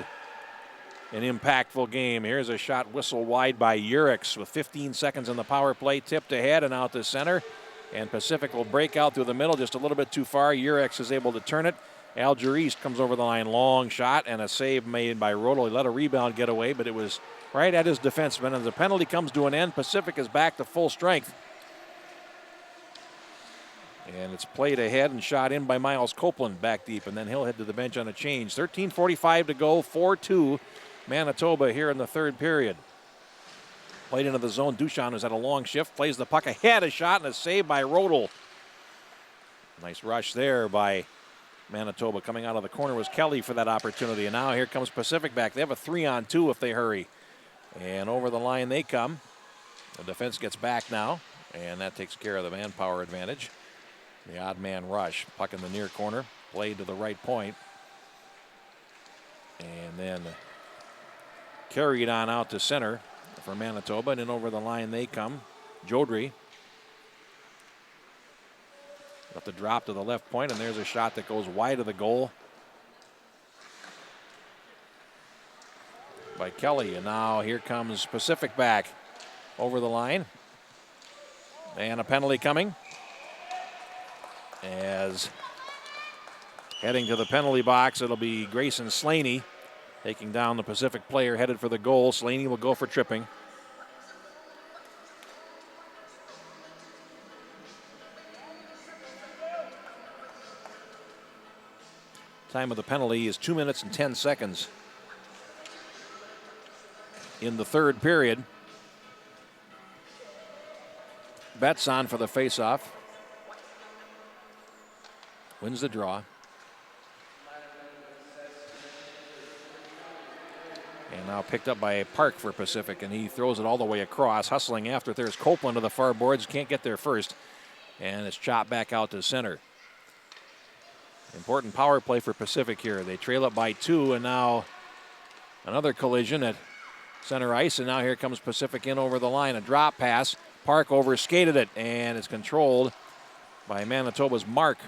an impactful game. Here's a shot whistle wide by Urix with 15 seconds in the power play. Tipped ahead and out to center. And Pacific will break out through the middle just a little bit too far. Urix is able to turn it. Alger East comes over the line. Long shot and a save made by Rodel. He let a rebound get away, but it was right at his defenseman. As the penalty comes to an end, Pacific is back to full strength. And it's played ahead and shot in by Miles Copeland back deep, and then he'll head to the bench on a change. 13:45 to go, 4-2 Manitoba here in the third period. Played into the zone. Duchamp has had a long shift, plays the puck ahead, a shot and a save by Rodel. Nice rush there by Manitoba. Coming out of the corner was Kelly for that opportunity, and now here comes Pacific back. They have a 3-on-2 if they hurry. And over the line they come. The defense gets back now, and that takes care of the manpower advantage. The odd man rush. Puck in the near corner. Played to the right point. And then carried on out to center for Manitoba. And then over the line they come. Jodry. Got the drop to the left point, and there's a shot that goes wide of the goal by Kelly. And now here comes Pacific back over the line. And a penalty coming. As heading to the penalty box, it'll be Grayson Slaney taking down the Pacific player headed for the goal. Slaney will go for tripping. Time of the penalty is 2 minutes and 10 seconds in the third period. Betts on for the faceoff. Wins the draw. And Now picked up by Park for Pacific, and he throws it all the way across. Hustling after it, there's Copeland to the far boards. Can't get there first. And it's chopped back out to center. Important power play for Pacific here. They trail it by 2, and now another collision at center ice. And now here comes Pacific in over the line. A drop pass. Park over-skated it, and it's controlled by Manitoba's Mark.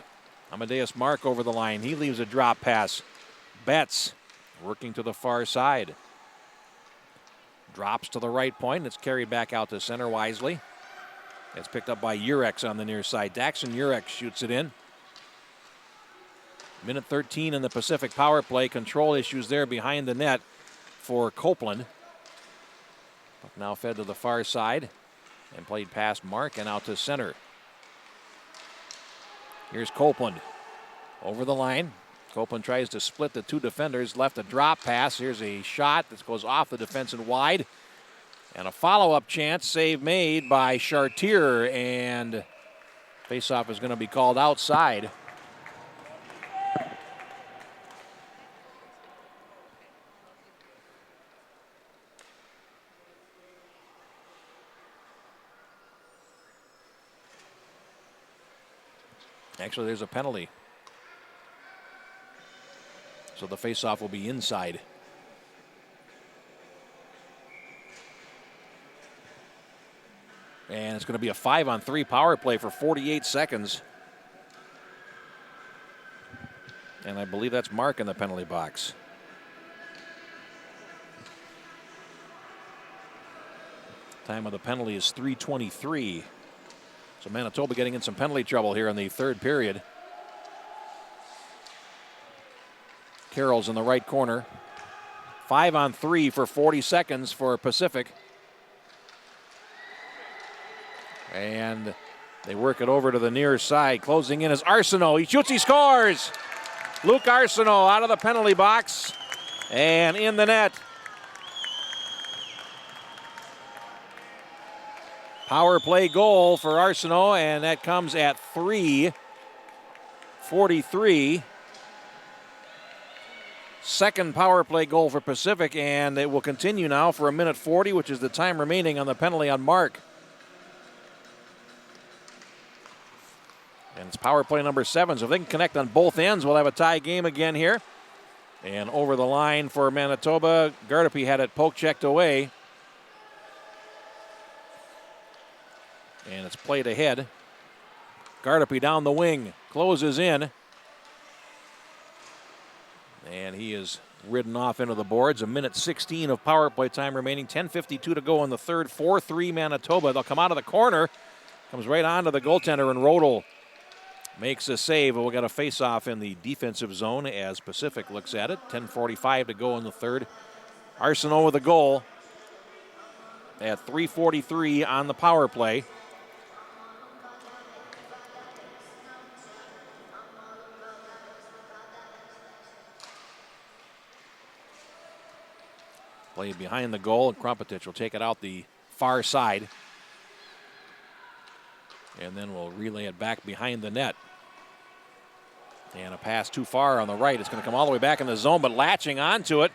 Amadeus Mark over the line. He leaves a drop pass. Betts working to the far side. Drops to the right point, and it's carried back out to center wisely. It's picked up by Urex on the near side. Daxon Urex shoots it in. Minute 13 in the Pacific power play. Control issues there behind the net for Copeland. But now fed to the far side and played past Mark and out to center. Here's Copeland over the line. Copeland tries to split the 2 defenders. Left a drop pass. Here's a shot that goes off the defense and wide. And a follow-up chance. Save made by Chartier. And faceoff is going to be called outside. Actually, there's a penalty. So the faceoff will be inside. And it's going to be a 5-on-3 power play for 48 seconds. And I believe that's Mark in the penalty box. Time of the penalty is 3:23. So Manitoba getting in some penalty trouble here in the third period. Carroll's in the right corner. 5-on-3 for 40 seconds for Pacific. And they work it over to the near side. Closing in is Arsenault. He shoots, he scores! Luke Arsenault out of the penalty box and in the net. Power play goal for Arsenault, and that comes at 3:43. Second power play goal for Pacific, and it will continue now for 1:40, which is the time remaining on the penalty on Mark. And it's power play number 7, so if they can connect on both ends, we'll have a tie game again here. And over the line for Manitoba, Gardapi had it poke checked away. And it's played ahead. Gardapi down the wing, closes in. And he is ridden off into the boards. 1:16 of power play time remaining. 10:52 to go in the third. 4-3 Manitoba. They'll come out of the corner. Comes right onto the goaltender, and Rodel makes a save. We'll get a face-off in the defensive zone as Pacific looks at it. 10:45 to go in the third. Arsenault with a goal at 3:43 on the power play. Played behind the goal, and Krumpetich will take it out the far side. And then we'll relay it back behind the net. And a pass too far on the right. It's going to come all the way back in the zone, but latching onto it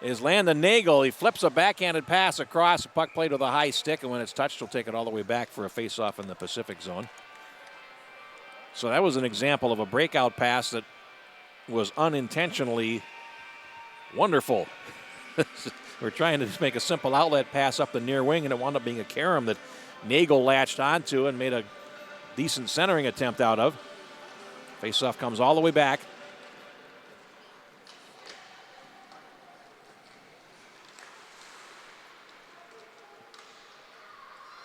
is Landon Nagel. He flips a backhanded pass across. The puck played with a high stick, and when it's touched, he'll take it all the way back for a face-off in the Pacific zone. So that was an example of a breakout pass that was unintentionally wonderful. We're trying to just make a simple outlet pass up the near wing, and it wound up being a carom that Nagel latched onto and made a decent centering attempt out of. Faceoff comes all the way back.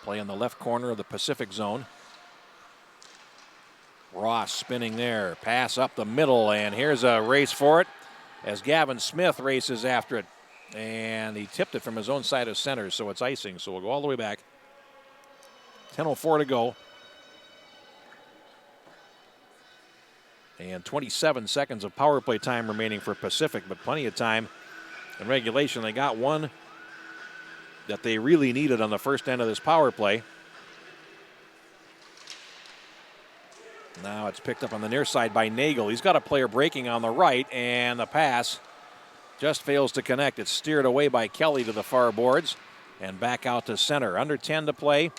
Play in the left corner of the Pacific zone. Ross spinning there. Pass up the middle, and here's a race for it as Gavin Smith races after it. And he tipped it from his own side of center, so it's icing. So we'll go all the way back. 10:04 to go. And 27 seconds of power play time remaining for Pacific, but plenty of time in regulation. They got one that they really needed on the first end of this power play. Now it's picked up on the near side by Nagel. He's got a player breaking on the right, and the pass just fails to connect. It's steered away by Kelly to the far boards and back out to center. Under 10 to play.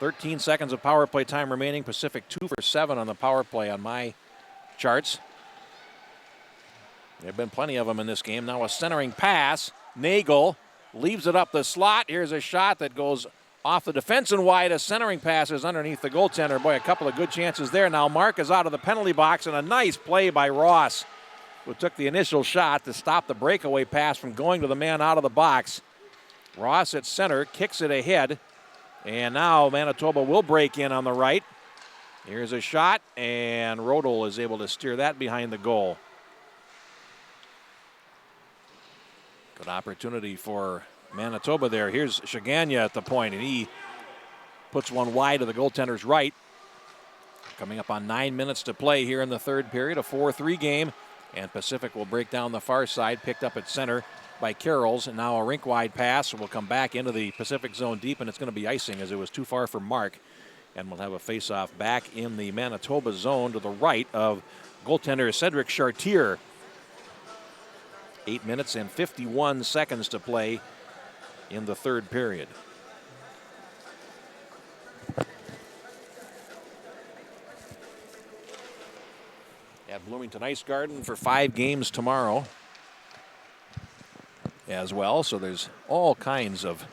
13 seconds of power play time remaining. Pacific 2 for 7 on the power play on my charts. There have been plenty of them in this game. Now a centering pass. Nagel leaves it up the slot. Here's a shot that goes off the defense and wide. A centering pass is underneath the goaltender. Boy, a couple of good chances there. Now Mark is out of the penalty box, and a nice play by Ross, who took the initial shot to stop the breakaway pass from going to the man out of the box. Ross at center kicks it ahead, and now Manitoba will break in on the right. Here's a shot, and Rodel is able to steer that behind the goal. Good opportunity for Manitoba there. Here's Shaganya at the point, and he puts one wide to the goaltender's right. Coming up on 9 minutes to play here in the third period, a 4-3 game. And Pacific will break down the far side, picked up at center by Carrolls. And now a rink-wide pass will come back into the Pacific zone deep, and it's going to be icing as it was too far for Mark. And we'll have a face-off back in the Manitoba zone to the right of goaltender Cedric Chartier. 8 minutes and 51 seconds to play in the third period. At Bloomington Ice Garden for 5 games tomorrow as well. So there's all kinds of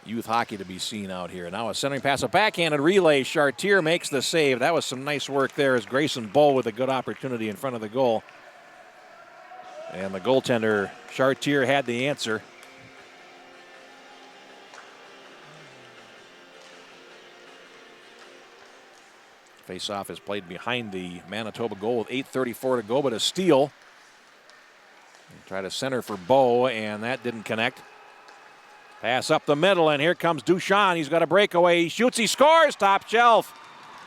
youth hockey to be seen out here. Now a centering pass, a backhanded relay. Chartier makes the save. That was some nice work there as Grayson Bull with a good opportunity in front of the goal. And the goaltender, Chartier, had the answer. Face-off is played behind the Manitoba goal with 8:34 to go, but a steal. Try to center for Bow, and that didn't connect. Pass up the middle, and here comes Duchamp. He's got a breakaway. He shoots, he scores, top shelf.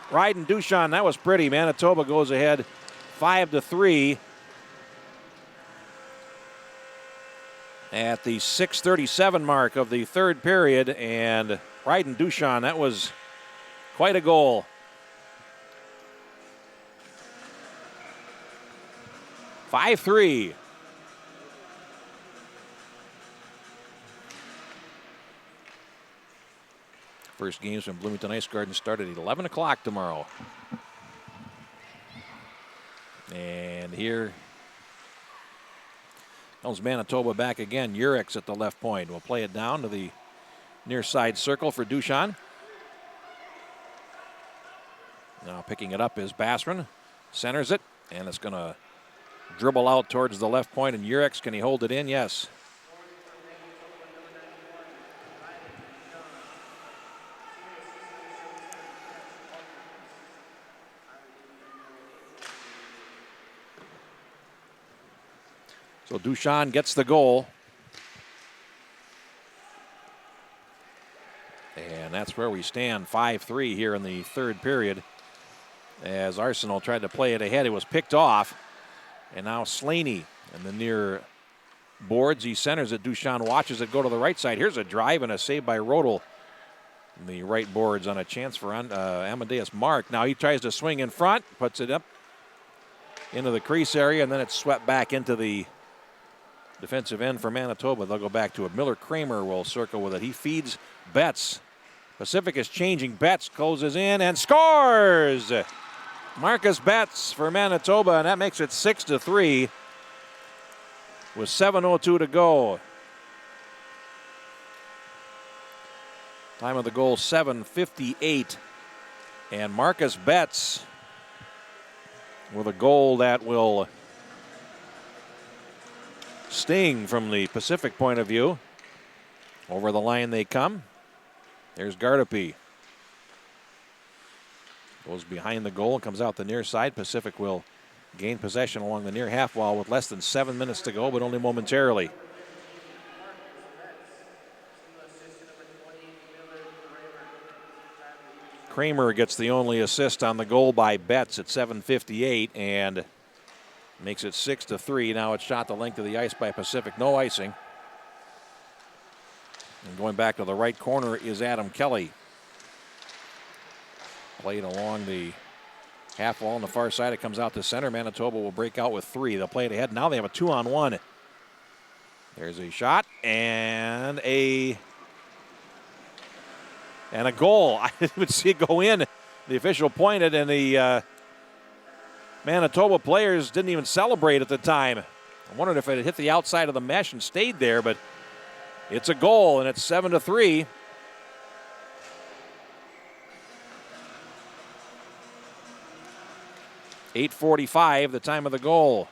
Ryden Duchamp, that was pretty. Manitoba goes ahead 5-3. At the 6:37 mark of the third period, and Ryden Duchamp, that was quite a goal. (5-3). First games from Bloomington Ice Garden start at 11 o'clock tomorrow. And here comes Manitoba back again. Urix at the left point. We'll play it down to the near side circle for Duchamp. Now picking it up is Bassman. Centers it, and it's going to dribble out towards the left point. And Urix, can he hold it in? Yes. So Duchamp gets the goal. And that's where we stand, 5-3 here in the third period. As Arsenal tried to play it ahead, it was picked off. And now Slaney in the near boards. He centers it. Duchamp watches it go to the right side. Here's a drive and a save by Rodel. In the right boards on a chance for Amadeus Mark. Now he tries to swing in front, puts it up into the crease area, and then it's swept back into the defensive end for Manitoba. They'll go back to it. Miller Kramer will circle with it. He feeds Betts. Pacific is changing. Betts closes in and scores! Marcus Betts for Manitoba, and that makes it 6-3 with 7:02 to go. Time of the goal, 7:58. And Marcus Betts with a goal that will sting from the Pacific point of view. Over the line they come. There's Gardapi. Goes behind the goal and comes out the near side. Pacific will gain possession along the near half wall with less than 7 minutes to go, but only momentarily. Kramer gets the only assist on the goal by Betts at 7:58 and makes it 6-3. Now it's shot the length of the ice by Pacific. No icing. And going back to the right corner is Adam Kelly. Played along the Half wall on the far side. It comes out to center. Manitoba will break out with 3. They'll play it ahead. Now they have a 2-on-1. There's a shot and a goal. I didn't even see it go in. The official pointed, and the Manitoba players didn't even celebrate at the time. I wondered if it had hit the outside of the mesh and stayed there, but it's a goal, and it's 7-3. .8:45, the time of the goal.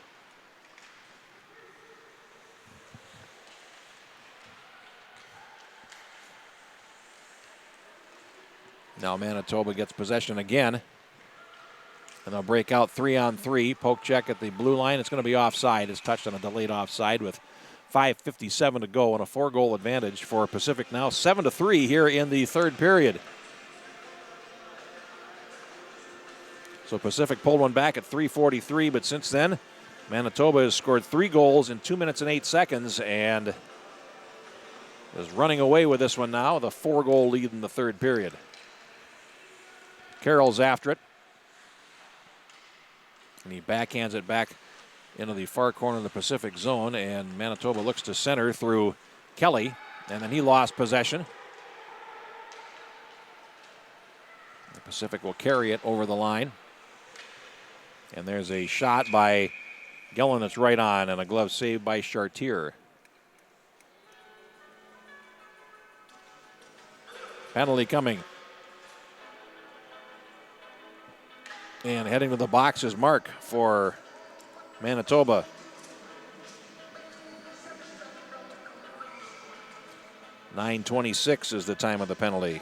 Now Manitoba gets possession again. And they'll break out 3-on-3. Poke check at the blue line. It's going to be offside. It's touched on a delayed offside with 5:57 to go and a 4-goal advantage for Pacific now. 7-3 here in the third period. So Pacific pulled one back at 3:43, but since then, Manitoba has scored 3 goals in 2 minutes and 8 seconds and is running away with this one now, the 4-goal lead in the third period. Carroll's after it. And he backhands it back into the far corner of the Pacific zone, and Manitoba looks to center through Kelly, and then he lost possession. The Pacific will carry it over the line. And there's a shot by Gillen that's right on, and a glove save by Chartier. Penalty coming. And heading to the box is Mark for Manitoba. .9:26 is the time of the penalty.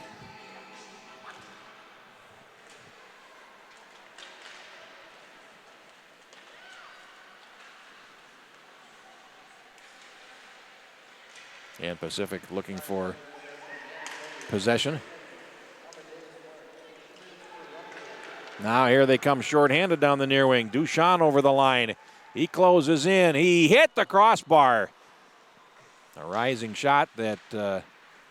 And Pacific looking for possession. Now here they come shorthanded down the near wing. Duchamp over the line. He closes in. He hit the crossbar. A rising shot that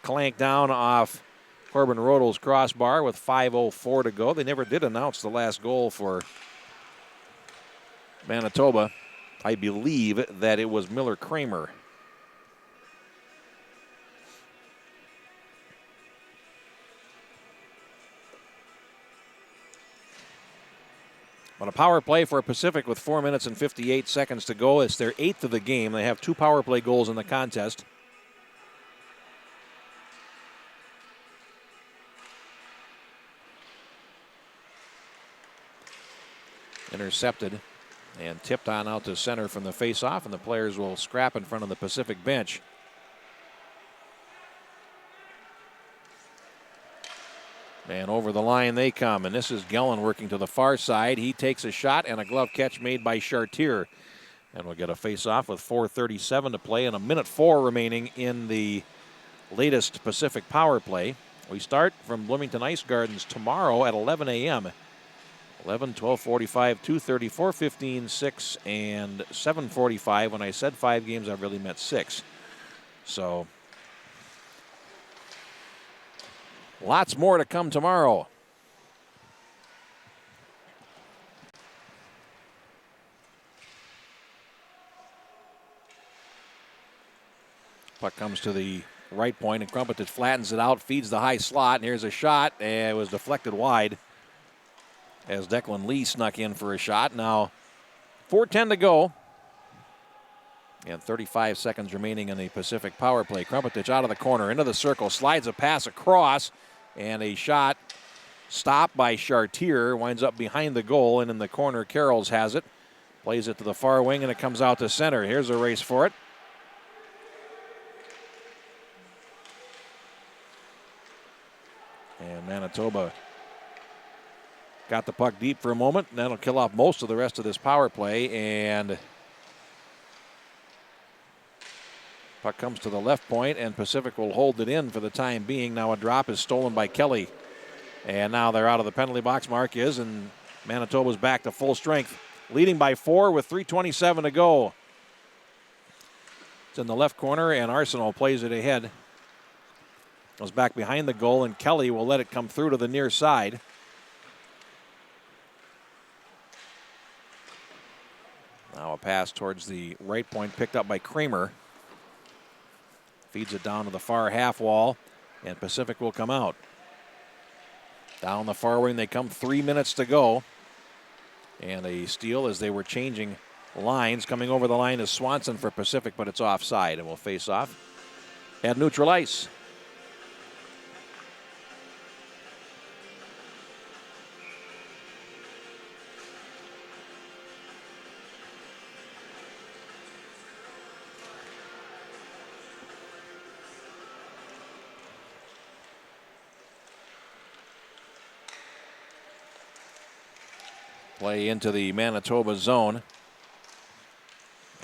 clanked down off Corbin Rodel's crossbar with 5:04 to go. They never did announce the last goal for Manitoba. I believe that it was Miller Kramer. On a power play for Pacific with 4 minutes and 58 seconds to go. It's their 8th of the game. They have 2 power play goals in the contest. Intercepted and tipped on out to center from the faceoff, and the players will scrap in front of the Pacific bench. And over the line they come, and this is Gillen working to the far side. He takes a shot, and a glove catch made by Chartier. And we'll get a face-off with 4:37 to play and a minute 4 remaining in the latest Pacific power play. We start from Bloomington Ice Gardens tomorrow at 11 a.m. 11, 12:45, 2:30, 4:15, 6, and 7:45. When I said 5 games, I really meant 6. So lots more to come tomorrow. Puck comes to the right point, and Krumpetich flattens it out, feeds the high slot, and here's a shot, and it was deflected wide as Declan Lee snuck in for a shot. Now 4:10 to go, and 35 seconds remaining in the Pacific power play. Krumpetich out of the corner, into the circle, slides a pass across, and a shot stopped by Chartier, winds up behind the goal, and in the corner, Carrolls has it. Plays it to the far wing, and it comes out to center. Here's a race for it. And Manitoba got the puck deep for a moment, and that'll kill off most of the rest of this power play, and puck comes to the left point, and Pacific will hold it in for the time being. Now a drop is stolen by Kelly. And now they're out of the penalty box, Mark is, and Manitoba's back to full strength. Leading by 4 with 3:27 to go. It's in the left corner, and Arsenal plays it ahead. Goes back behind the goal, and Kelly will let it come through to the near side. Now pass towards the right point, picked up by Kramer. Feeds it down to the far half wall, and Pacific will come out. Down the far wing they come, 3 minutes to go. And a steal as they were changing lines. Coming over the line is Swanson for Pacific, but it's offside and will face off at neutral ice. Play into the Manitoba zone.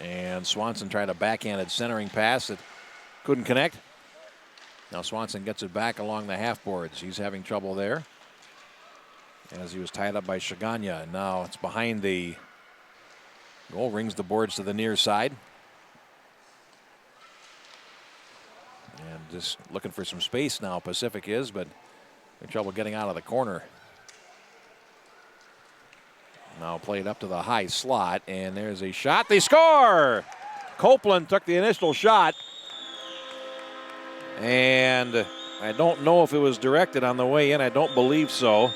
And Swanson tried a backhanded centering pass that couldn't connect. Now Swanson gets it back along the half boards. He's having trouble there as he was tied up by Shaganya. And now it's behind the goal, rings the boards to the near side. And just looking for some space now, Pacific is, but in trouble getting out of the corner. Now played up to the high slot, and there's a shot. They score! Copeland took the initial shot. And I don't know if it was directed on the way in. I don't believe so.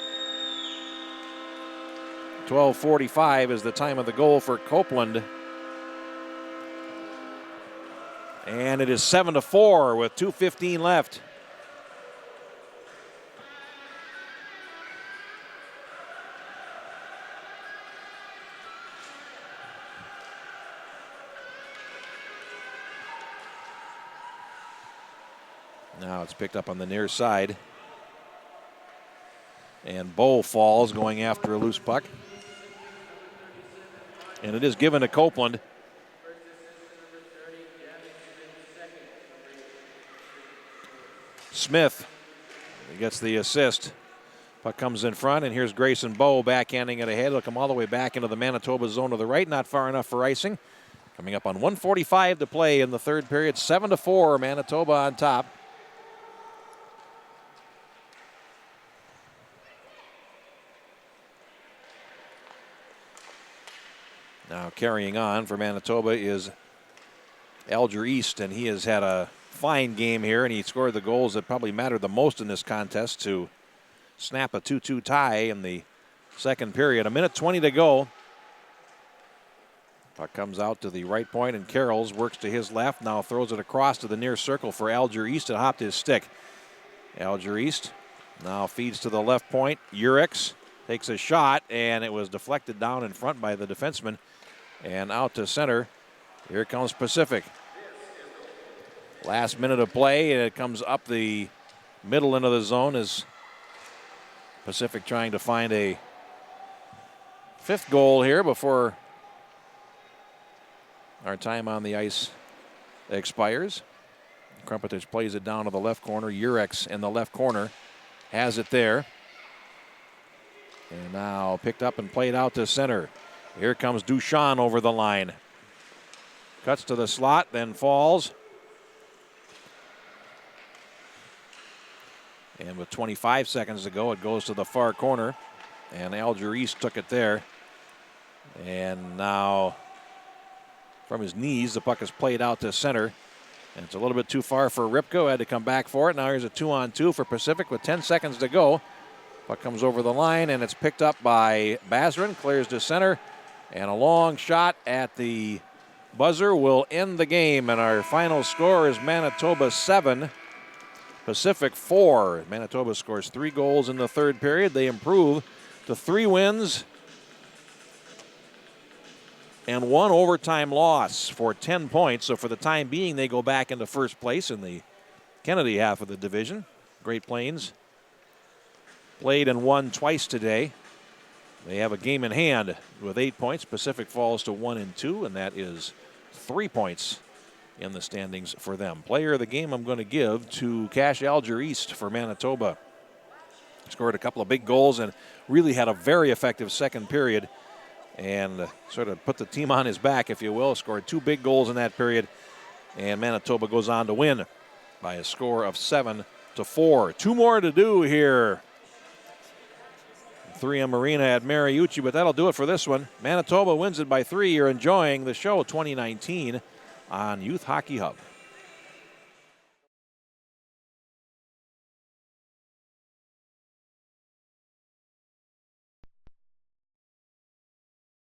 12:45 is the time of the goal for Copeland. And it is 7-4 with 2:15 left. Now it's picked up on the near side. And Bow falls going after a loose puck. And it is given to Copeland. Smith gets the assist. Puck comes in front, and here's Grayson Bow backhanding it ahead. It'll come all the way back into the Manitoba zone to the right, not far enough for icing. Coming up on 1:45 to play in the third period. 7-4, Manitoba on top. Now carrying on for Manitoba is Alger East, and he has had a fine game here, and he scored the goals that probably mattered the most in this contest to snap a 2-2 tie in the second period. 1:20 to go. Puck comes out to the right point, and Carrolls works to his left. Now throws it across to the near circle for Alger East. It hopped his stick. Alger East now feeds to the left point. Urix takes a shot, and it was deflected down in front by the defenseman. And out to center. Here comes Pacific. Last minute of play, and it comes up the middle into the zone as Pacific trying to find a fifth goal here before our time on the ice expires. Krumpetich plays it down to the left corner. Urix in the left corner has it there. And now picked up and played out to center. Here comes Duchamp over the line. Cuts to the slot, then falls. And with 25 seconds to go, it goes to the far corner. And Alger East took it there. And now from his knees, the puck is played out to center. And it's a little bit too far for Ripko. Had to come back for it. Now here's a 2-on-2 for Pacific with 10 seconds to go. Puck comes over the line, and it's picked up by Bazarin. Clears to center. And a long shot at the buzzer will end the game. And our final score is Manitoba 7, Pacific 4. Manitoba scores 3 goals in the third period. They improve to 3 wins and 1 overtime loss for 10 points. So for the time being, they go back into first place in the Kennedy half of the division. Great Plains played and won twice today. They have a game in hand with 8 points. Pacific falls to 1-2, and that is 3 points in the standings for them. Player of the game I'm going to give to Cash Alger East for Manitoba. Scored a couple of big goals and really had a very effective second period and sort of put the team on his back, if you will. Scored 2 big goals in that period, and Manitoba goes on to win by a score of 7-4. 2 more to do here 3M Arena at Mariucci, but that'll do it for this one. Manitoba wins it by 3. You're enjoying the show 2019 on Youth Hockey Hub.